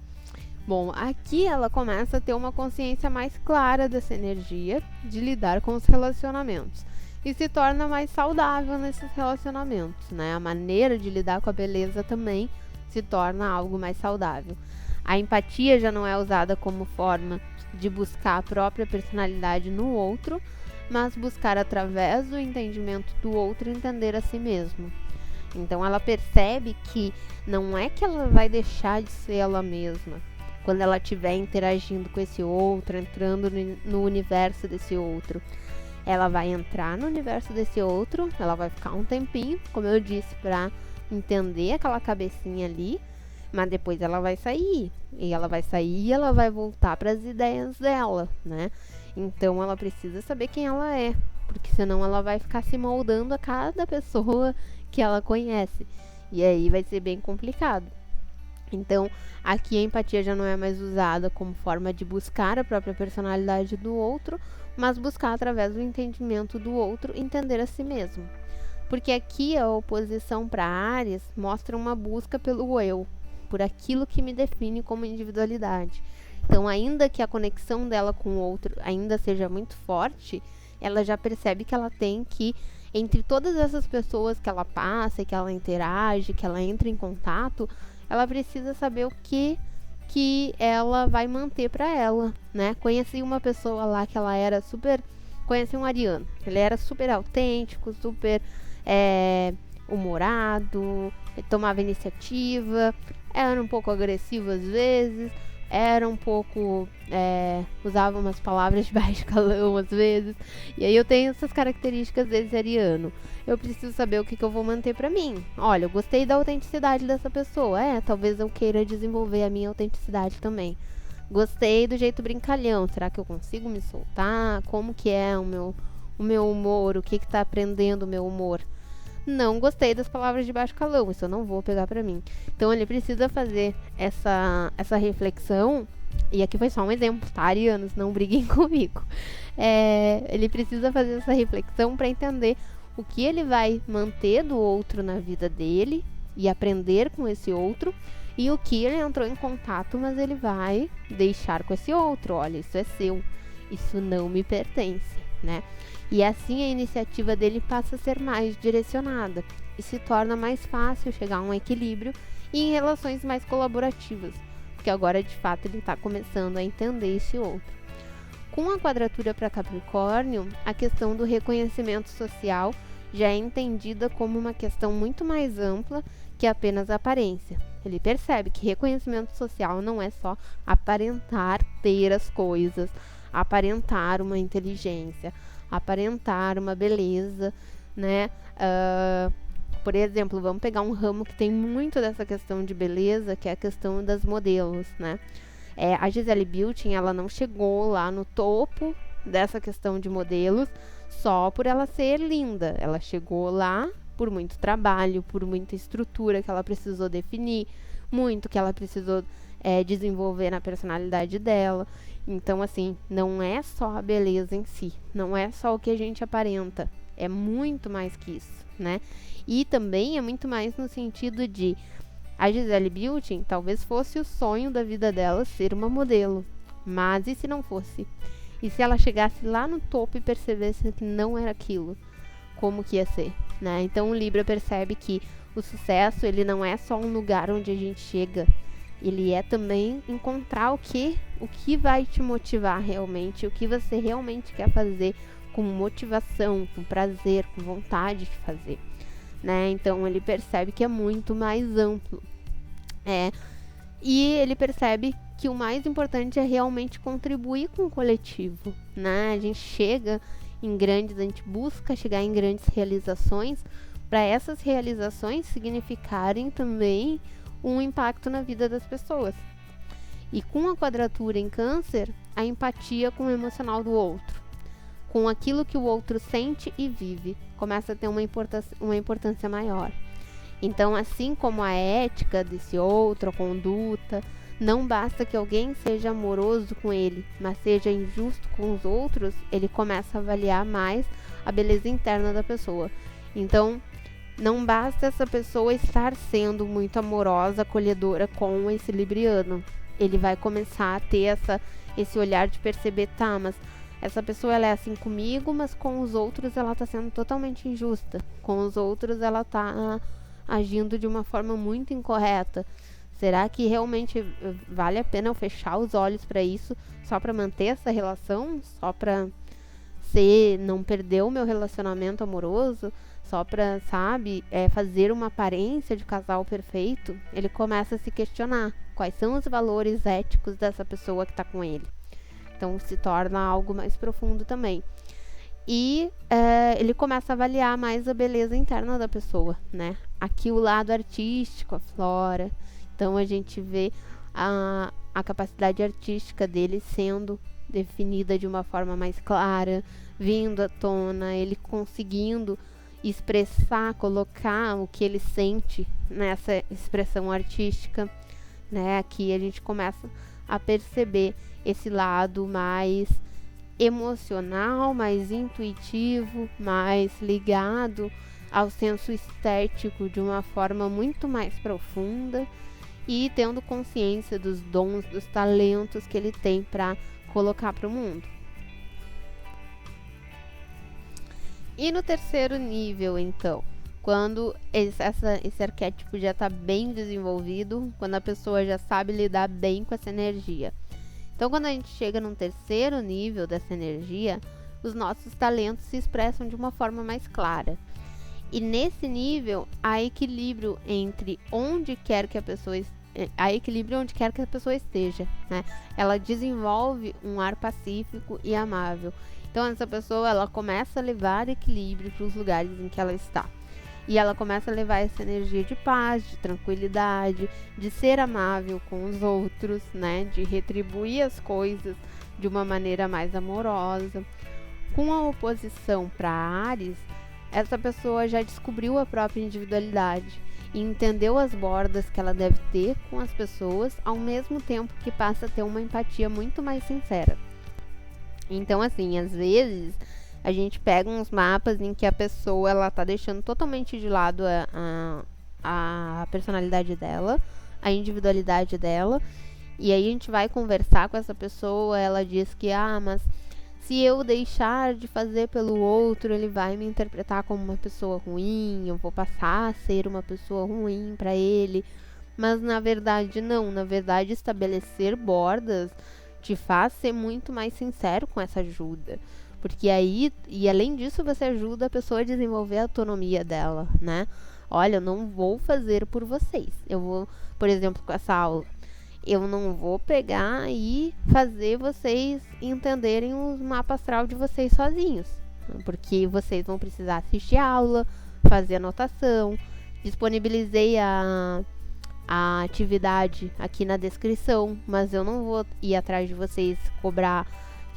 Bom, aqui ela começa a ter uma consciência mais clara dessa energia de lidar com os relacionamentos e se torna mais saudável nesses relacionamentos, né? A maneira de lidar com a beleza também se torna algo mais saudável. A empatia já não é usada como forma de buscar a própria personalidade no outro, mas buscar através do entendimento do outro entender a si mesmo. Então ela percebe que não é que ela vai deixar de ser ela mesma quando ela estiver interagindo com esse outro, entrando no universo desse outro. Ela vai entrar no universo desse outro, ela vai ficar um tempinho, como eu disse, para entender aquela cabecinha ali, mas depois ela vai sair. E ela vai sair e ela vai voltar para as ideias dela, né? Então ela precisa saber quem ela é, porque senão ela vai ficar se moldando a cada pessoa que ela conhece. E aí vai ser bem complicado. Então, aqui a empatia já não é mais usada como forma de buscar a própria personalidade do outro, mas buscar através do entendimento do outro entender a si mesmo. Porque aqui a oposição para Áries mostra uma busca pelo eu, por aquilo que me define como individualidade. Então, ainda que a conexão dela com o outro ainda seja muito forte, ela já percebe que ela tem que, entre todas essas pessoas que ela passa, que ela interage, que ela entra em contato, ela precisa saber o que ela vai manter para ela, né? Conheci uma pessoa lá que ela era super... Conheci um ariano. Ele era super autêntico, super humorado, tomava iniciativa, era um pouco agressivo às vezes, era um pouco... usava umas palavras de baixo calão às vezes. E aí eu tenho essas características desse ariano. Eu preciso saber o que eu vou manter pra mim. Olha, eu gostei da autenticidade dessa pessoa. Talvez eu queira desenvolver a minha autenticidade também. Gostei do jeito brincalhão. Será que eu consigo me soltar? Como que é o meu humor? O que tá aprendendo o meu humor? Não gostei das palavras de baixo calão. Isso eu não vou pegar pra mim. Então ele precisa fazer essa reflexão. E aqui foi só um exemplo, tá, arianos? Não briguem comigo. Ele precisa fazer essa reflexão para entender o que ele vai manter do outro na vida dele e aprender com esse outro, e o que ele entrou em contato, mas ele vai deixar com esse outro. Olha, isso é seu, isso não me pertence, né? E assim a iniciativa dele passa a ser mais direcionada e se torna mais fácil chegar a um equilíbrio e em relações mais colaborativas, porque agora de fato ele está começando a entender esse outro. Com a quadratura para Capricórnio, a questão do reconhecimento social já é entendida como uma questão muito mais ampla que apenas a aparência. Ele percebe que reconhecimento social não é só aparentar ter as coisas, aparentar uma inteligência, aparentar uma beleza, né? Por exemplo, vamos pegar um ramo que tem muito dessa questão de beleza, que é a questão das modelos, né? A Gisele Bündchen, ela não chegou lá no topo dessa questão de modelos só por ela ser linda. Ela chegou lá por muito trabalho, por muita estrutura que ela precisou definir, muito que ela precisou desenvolver na personalidade dela. Então, assim, não é só a beleza em si, não é só o que a gente aparenta, é muito mais que isso, né? E também é muito mais no sentido de a Gisele Bündchen talvez fosse o sonho da vida dela ser uma modelo, mas e se não fosse? E se ela chegasse lá no topo e percebesse que não era aquilo? Como que ia ser, né? Então o Libra percebe que o sucesso, ele não é só um lugar onde a gente chega, ele é também encontrar o que vai te motivar realmente, o que você realmente quer fazer com motivação, com prazer, com vontade de fazer, né? Então ele percebe que é muito mais amplo, e ele percebe que o mais importante é realmente contribuir com o coletivo, né? A gente chega em grandes, a gente busca chegar em grandes realizações, para essas realizações significarem também um impacto na vida das pessoas. E com a quadratura em Câncer, a empatia com o emocional do outro, com aquilo que o outro sente e vive, começa a ter uma importância maior. Então, assim como a ética desse outro, a conduta, não basta que alguém seja amoroso com ele, mas seja injusto com os outros, ele começa a avaliar mais a beleza interna da pessoa. Então, não basta essa pessoa estar sendo muito amorosa, acolhedora com esse libriano. Ele vai começar a ter esse olhar de perceber, tá, mas essa pessoa ela é assim comigo, mas com os outros ela está sendo totalmente injusta. Com os outros ela está agindo de uma forma muito incorreta. Será que realmente vale a pena eu fechar os olhos para isso, só para manter essa relação, só para não perder o meu relacionamento amoroso, só para, fazer uma aparência de casal perfeito? Ele começa a se questionar quais são os valores éticos dessa pessoa que está com ele. Então se torna algo mais profundo também. E ele começa a avaliar mais a beleza interna da pessoa, né? Aqui o lado artístico aflora. Então a gente vê a capacidade artística dele sendo definida de uma forma mais clara, vindo à tona, ele conseguindo expressar, colocar o que ele sente nessa expressão artística, né? Aqui a gente começa a perceber esse lado mais emocional, mais intuitivo, mais ligado ao senso estético de uma forma muito mais profunda e tendo consciência dos dons, dos talentos que ele tem para colocar para o mundo. E no terceiro nível, então, quando esse arquétipo já está bem desenvolvido, quando a pessoa já sabe lidar bem com essa energia. Então, quando a gente chega num terceiro nível dessa energia, os nossos talentos se expressam de uma forma mais clara. E nesse nível, há equilíbrio entre onde quer que a pessoa esteja, né? Ela desenvolve um ar pacífico e amável. Então, essa pessoa, ela começa a levar equilíbrio para os lugares em que ela está. E ela começa a levar essa energia de paz, de tranquilidade, de ser amável com os outros, né? De retribuir as coisas de uma maneira mais amorosa. Com a oposição para Áries, essa pessoa já descobriu a própria individualidade e entendeu as bordas que ela deve ter com as pessoas, ao mesmo tempo que passa a ter uma empatia muito mais sincera. Então, assim, às vezes a gente pega uns mapas em que a pessoa ela tá deixando totalmente de lado a personalidade dela, a individualidade dela, e aí a gente vai conversar com essa pessoa, ela diz que, mas se eu deixar de fazer pelo outro, ele vai me interpretar como uma pessoa ruim, eu vou passar a ser uma pessoa ruim para ele. Mas na verdade não, na verdade estabelecer bordas te faz ser muito mais sincero com essa ajuda. Porque aí, e além disso, você ajuda a pessoa a desenvolver a autonomia dela, né? Olha, eu não vou fazer por vocês. Eu vou, por exemplo, com essa aula, eu não vou pegar e fazer vocês entenderem o mapa astral de vocês sozinhos. Porque vocês vão precisar assistir a aula, fazer anotação, disponibilizei a atividade aqui na descrição, mas eu não vou ir atrás de vocês cobrar.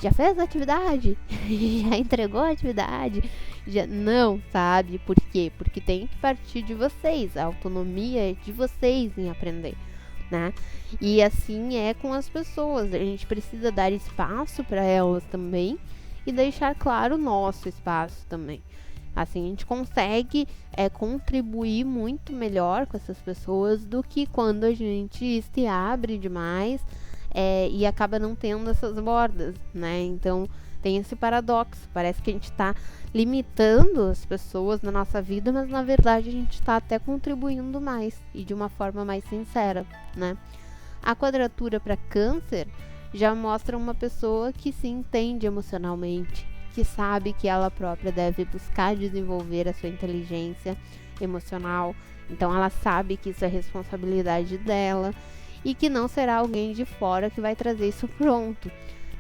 Já fez a atividade? Já entregou a atividade? Não, sabe? Por quê? Porque tem que partir de vocês. A autonomia é de vocês em aprender, né? E assim é com as pessoas. A gente precisa dar espaço para elas também e deixar claro o nosso espaço também. Assim a gente consegue contribuir muito melhor com essas pessoas do que quando a gente se abre demais e acaba não tendo essas bordas, né? Então Tem esse paradoxo, parece que a gente está limitando as pessoas na nossa vida, mas na verdade a gente está até contribuindo mais e de uma forma mais sincera, né? A quadratura para Câncer já mostra uma pessoa que se entende emocionalmente, que sabe que ela própria deve buscar desenvolver a sua inteligência emocional, então ela sabe que isso é responsabilidade dela e que não será alguém de fora que vai trazer isso pronto,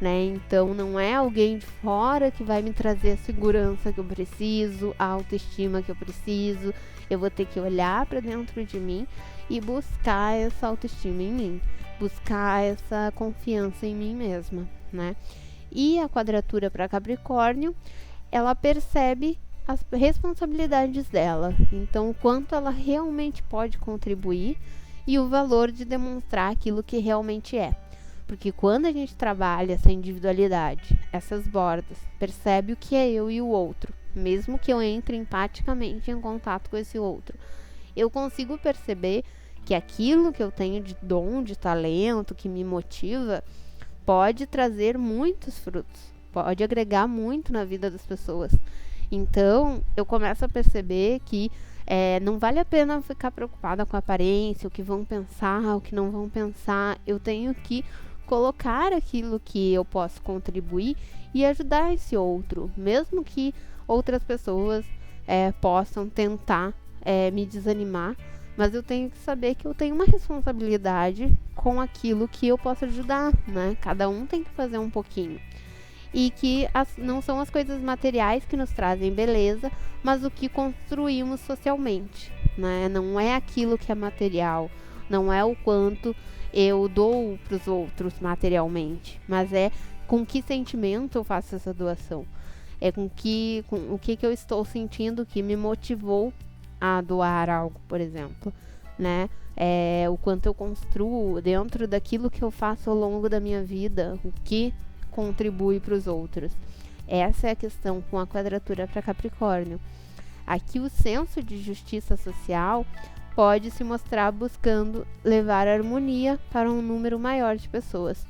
né? Então não é alguém de fora que vai me trazer a segurança que eu preciso, a autoestima que eu preciso. Eu vou ter que olhar para dentro de mim e buscar essa autoestima em mim, buscar essa confiança em mim mesma, né? E a quadratura para Capricórnio, ela percebe as responsabilidades dela, então o quanto ela realmente pode contribuir e o valor de demonstrar aquilo que realmente é. Porque quando a gente trabalha essa individualidade, essas bordas, percebe o que é eu e o outro, mesmo que eu entre empaticamente em contato com esse outro, eu consigo perceber que aquilo que eu tenho de dom, de talento, que me motiva, pode trazer muitos frutos, pode agregar muito na vida das pessoas. Então, eu começo a perceber que não vale a pena ficar preocupada com a aparência, o que vão pensar, o que não vão pensar. Eu tenho que colocar aquilo que eu posso contribuir e ajudar esse outro, mesmo que outras pessoas possam tentar me desanimar, mas eu tenho que saber que eu tenho uma responsabilidade com aquilo que eu posso ajudar, né? Cada um tem que fazer um pouquinho. E que não são as coisas materiais que nos trazem beleza, mas o que construímos socialmente, né? Não é aquilo que é material, não é o quanto eu dou para os outros materialmente, mas é com que sentimento eu faço essa doação. É com o que eu estou sentindo que me motivou a doar algo, por exemplo, né? O quanto eu construo dentro daquilo que eu faço ao longo da minha vida, o que contribui para os outros. Essa é a questão com a quadratura para Capricórnio. Aqui o senso de justiça social pode se mostrar buscando levar harmonia para um número maior de pessoas.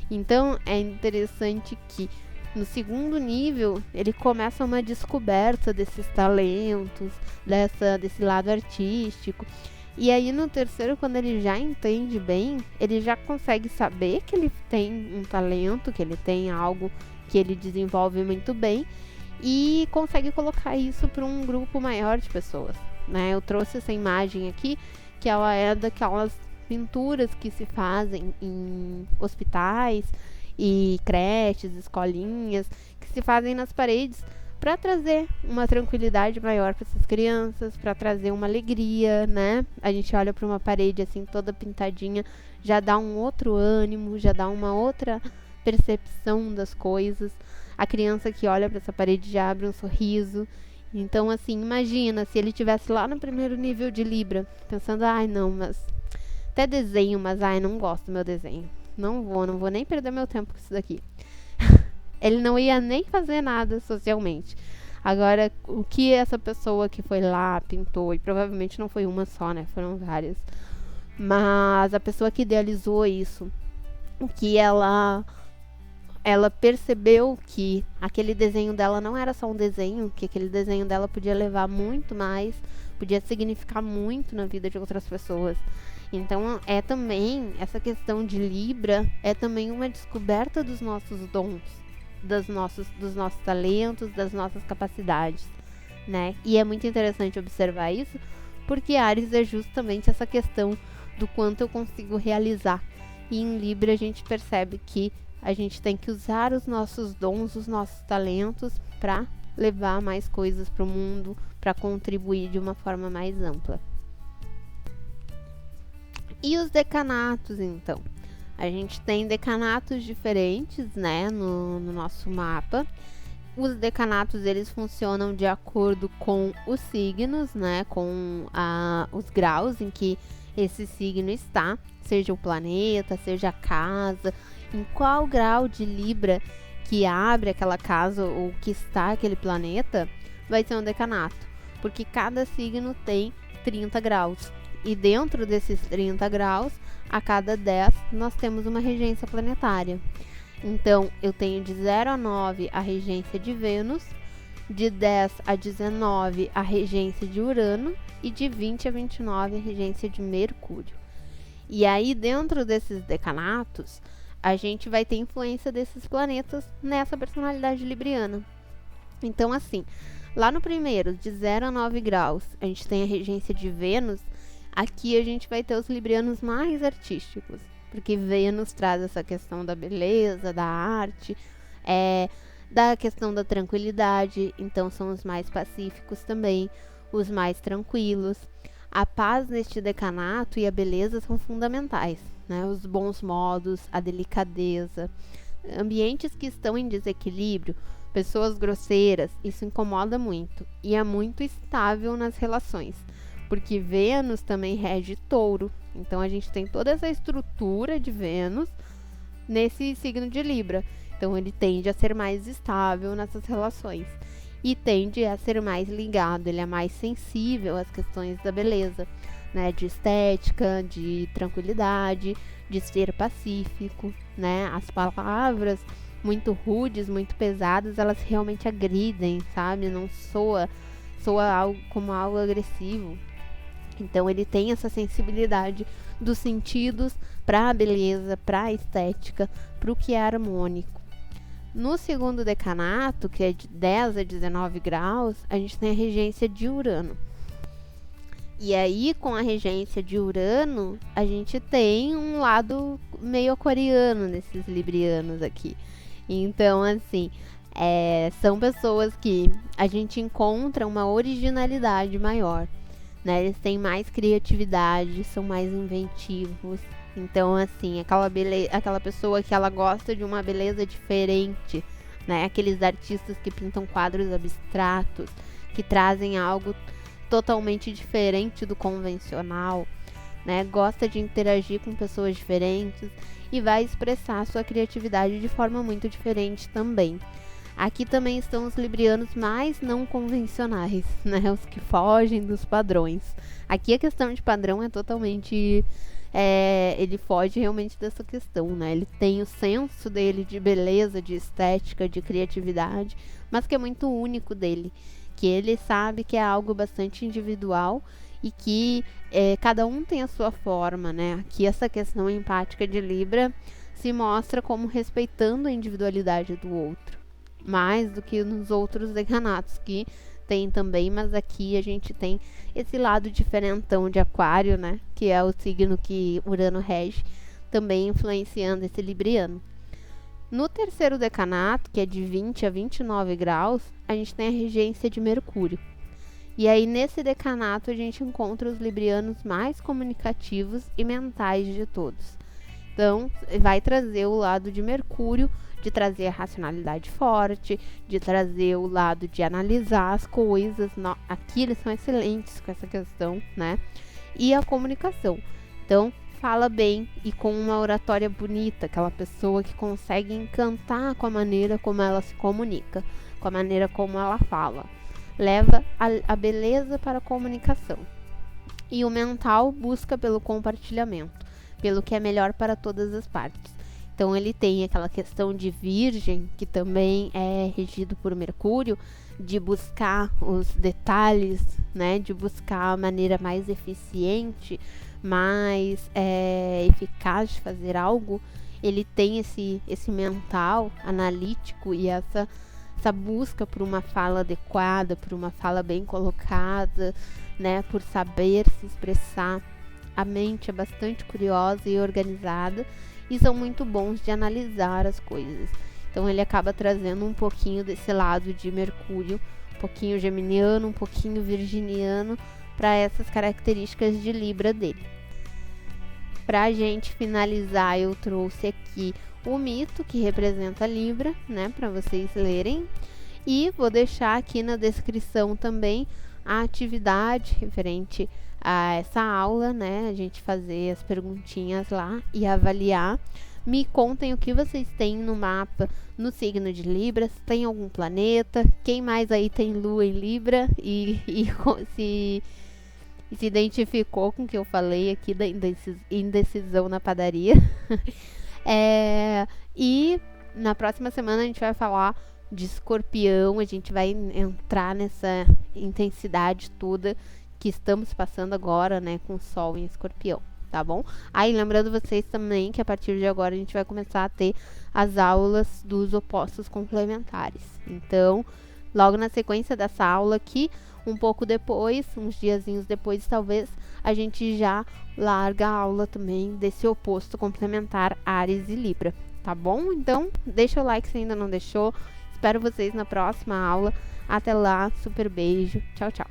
Então é interessante que no segundo nível ele começa uma descoberta desses talentos, desse lado artístico. E aí no terceiro, quando ele já entende bem, ele já consegue saber que ele tem um talento, que ele tem algo que ele desenvolve muito bem e consegue colocar isso para um grupo maior de pessoas, né? Eu trouxe essa imagem aqui, que ela é daquelas pinturas que se fazem em hospitais e creches, escolinhas, que se fazem nas paredes para trazer uma tranquilidade maior para essas crianças, para trazer uma alegria, né? A gente olha para uma parede assim toda pintadinha, já dá um outro ânimo, já dá uma outra percepção das coisas. A criança que olha para essa parede já abre um sorriso. Então, assim, imagina se ele tivesse lá no primeiro nível de Libra, pensando, ai não, mas até desenho, mas ai, não gosto do meu desenho. Não vou nem perder meu tempo com isso daqui. Ele não ia nem fazer nada socialmente. Agora, o que essa pessoa que foi lá, pintou, e provavelmente não foi uma só, né? Foram várias. Mas a pessoa que idealizou isso, o que ela percebeu que aquele desenho dela não era só um desenho, que aquele desenho dela podia levar muito mais, podia significar muito na vida de outras pessoas. Então, é também, essa questão de Libra, é também uma descoberta dos nossos dons, dos nossos talentos, das nossas capacidades, né? E é muito interessante observar isso, porque Áries é justamente essa questão do quanto eu consigo realizar. E em Libra a gente percebe que a gente tem que usar os nossos dons, os nossos talentos para levar mais coisas para o mundo, para contribuir de uma forma mais ampla. E os decanatos, então? A gente tem decanatos diferentes, né, no nosso mapa. Os decanatos, eles funcionam de acordo com os signos, né, com os graus em que esse signo está, seja o planeta, seja a casa, em qual grau de Libra que abre aquela casa ou que está aquele planeta, vai ser um decanato, porque cada signo tem 30 graus. E dentro desses 30 graus, a cada 10, nós temos uma regência planetária. Então, eu tenho de 0 a 9 a regência de Vênus, de 10 a 19 a regência de Urano e de 20 a 29 a regência de Mercúrio. E aí, dentro desses decanatos, a gente vai ter influência desses planetas nessa personalidade libriana. Então, assim, lá no primeiro, de 0 a 9 graus, a gente tem a regência de Vênus. Aqui a gente vai ter os librianos mais artísticos, porque Vênus traz essa questão da beleza, da arte, da questão da tranquilidade, então são os mais pacíficos também, os mais tranquilos. A paz neste decanato e a beleza são fundamentais, né? Os bons modos, a delicadeza. Ambientes que estão em desequilíbrio, pessoas grosseiras, isso incomoda muito e é muito estável nas relações, porque Vênus também rege Touro. Então a gente tem toda essa estrutura de Vênus nesse signo de Libra. Então ele tende a ser mais estável nessas relações e tende a ser mais ligado, ele é mais sensível às questões da beleza, né, de estética, de tranquilidade, de ser pacífico, né? As palavras muito rudes, muito pesadas, elas realmente agridem, sabe? Não soa algo como algo agressivo. Então ele tem essa sensibilidade dos sentidos para a beleza, para a estética, para o que é harmônico. No segundo decanato, que é de 10 a 19 graus, a gente tem a regência de Urano. E aí, com a regência de Urano, a gente tem um lado meio aquariano nesses librianos aqui. Então, assim, são pessoas que a gente encontra uma originalidade maior, né? Eles têm mais criatividade, são mais inventivos. Então, assim, aquela pessoa que ela gosta de uma beleza diferente, né? Aqueles artistas que pintam quadros abstratos, que trazem algo totalmente diferente do convencional, né? Gosta de interagir com pessoas diferentes e vai expressar a sua criatividade de forma muito diferente também. Aqui também estão os librianos mais não convencionais, né? Os que fogem dos padrões. Aqui a questão de padrão é totalmente... ele foge realmente dessa questão, né? Ele tem o senso dele de beleza, de estética, de criatividade, mas que é muito único dele. Que ele sabe que é algo bastante individual e que cada um tem a sua forma, né? Aqui essa questão empática de Libra se mostra como respeitando a individualidade do outro, mais do que nos outros decanatos, que tem também, mas aqui a gente tem esse lado diferentão de Aquário, né? Que é o signo que Urano rege, também influenciando esse libriano. No terceiro decanato, que é de 20 a 29 graus, a gente tem a regência de Mercúrio. E aí, nesse decanato, a gente encontra os librianos mais comunicativos e mentais de todos. Então, vai trazer o lado de Mercúrio, de trazer a racionalidade forte, de trazer o lado de analisar as coisas. Aqui eles são excelentes com essa questão, né? E a comunicação. Então, fala bem e com uma oratória bonita, aquela pessoa que consegue encantar com a maneira como ela se comunica, com a maneira como ela fala. Leva a beleza para a comunicação. E o mental busca pelo compartilhamento, pelo que é melhor para todas as partes. Então ele tem aquela questão de Virgem, que também é regido por Mercúrio, de buscar os detalhes, né? De buscar a maneira mais eficiente, mais eficaz de fazer algo. Ele tem esse mental analítico e essa busca por uma fala adequada, por uma fala bem colocada, né? Por saber se expressar. A mente é bastante curiosa e organizada e são muito bons de analisar as coisas. Então ele acaba trazendo um pouquinho desse lado de Mercúrio, um pouquinho geminiano, um pouquinho virginiano, para essas características de Libra dele. Pra gente finalizar, eu trouxe aqui o mito que representa Libra, né, para vocês lerem. E vou deixar aqui na descrição também a atividade referente a essa aula, né? A gente fazer as perguntinhas lá e avaliar. Me contem o que vocês têm no mapa no signo de Libra, se tem algum planeta, quem mais aí tem Lua em Libra e se identificou com o que eu falei aqui da indecisão na padaria. E Na próxima semana a gente vai falar de Escorpião, a gente vai entrar nessa intensidade toda que estamos passando agora, né, com o Sol em Escorpião, tá bom? Aí, lembrando vocês também que a partir de agora a gente vai começar a ter as aulas dos opostos complementares. Então, logo na sequência dessa aula aqui, um pouco depois, uns diazinhos depois, talvez, a gente já larga a aula também desse oposto complementar Áries e Libra, tá bom? Então, deixa o like se ainda não deixou. Espero vocês na próxima aula. Até lá, super beijo. Tchau, tchau.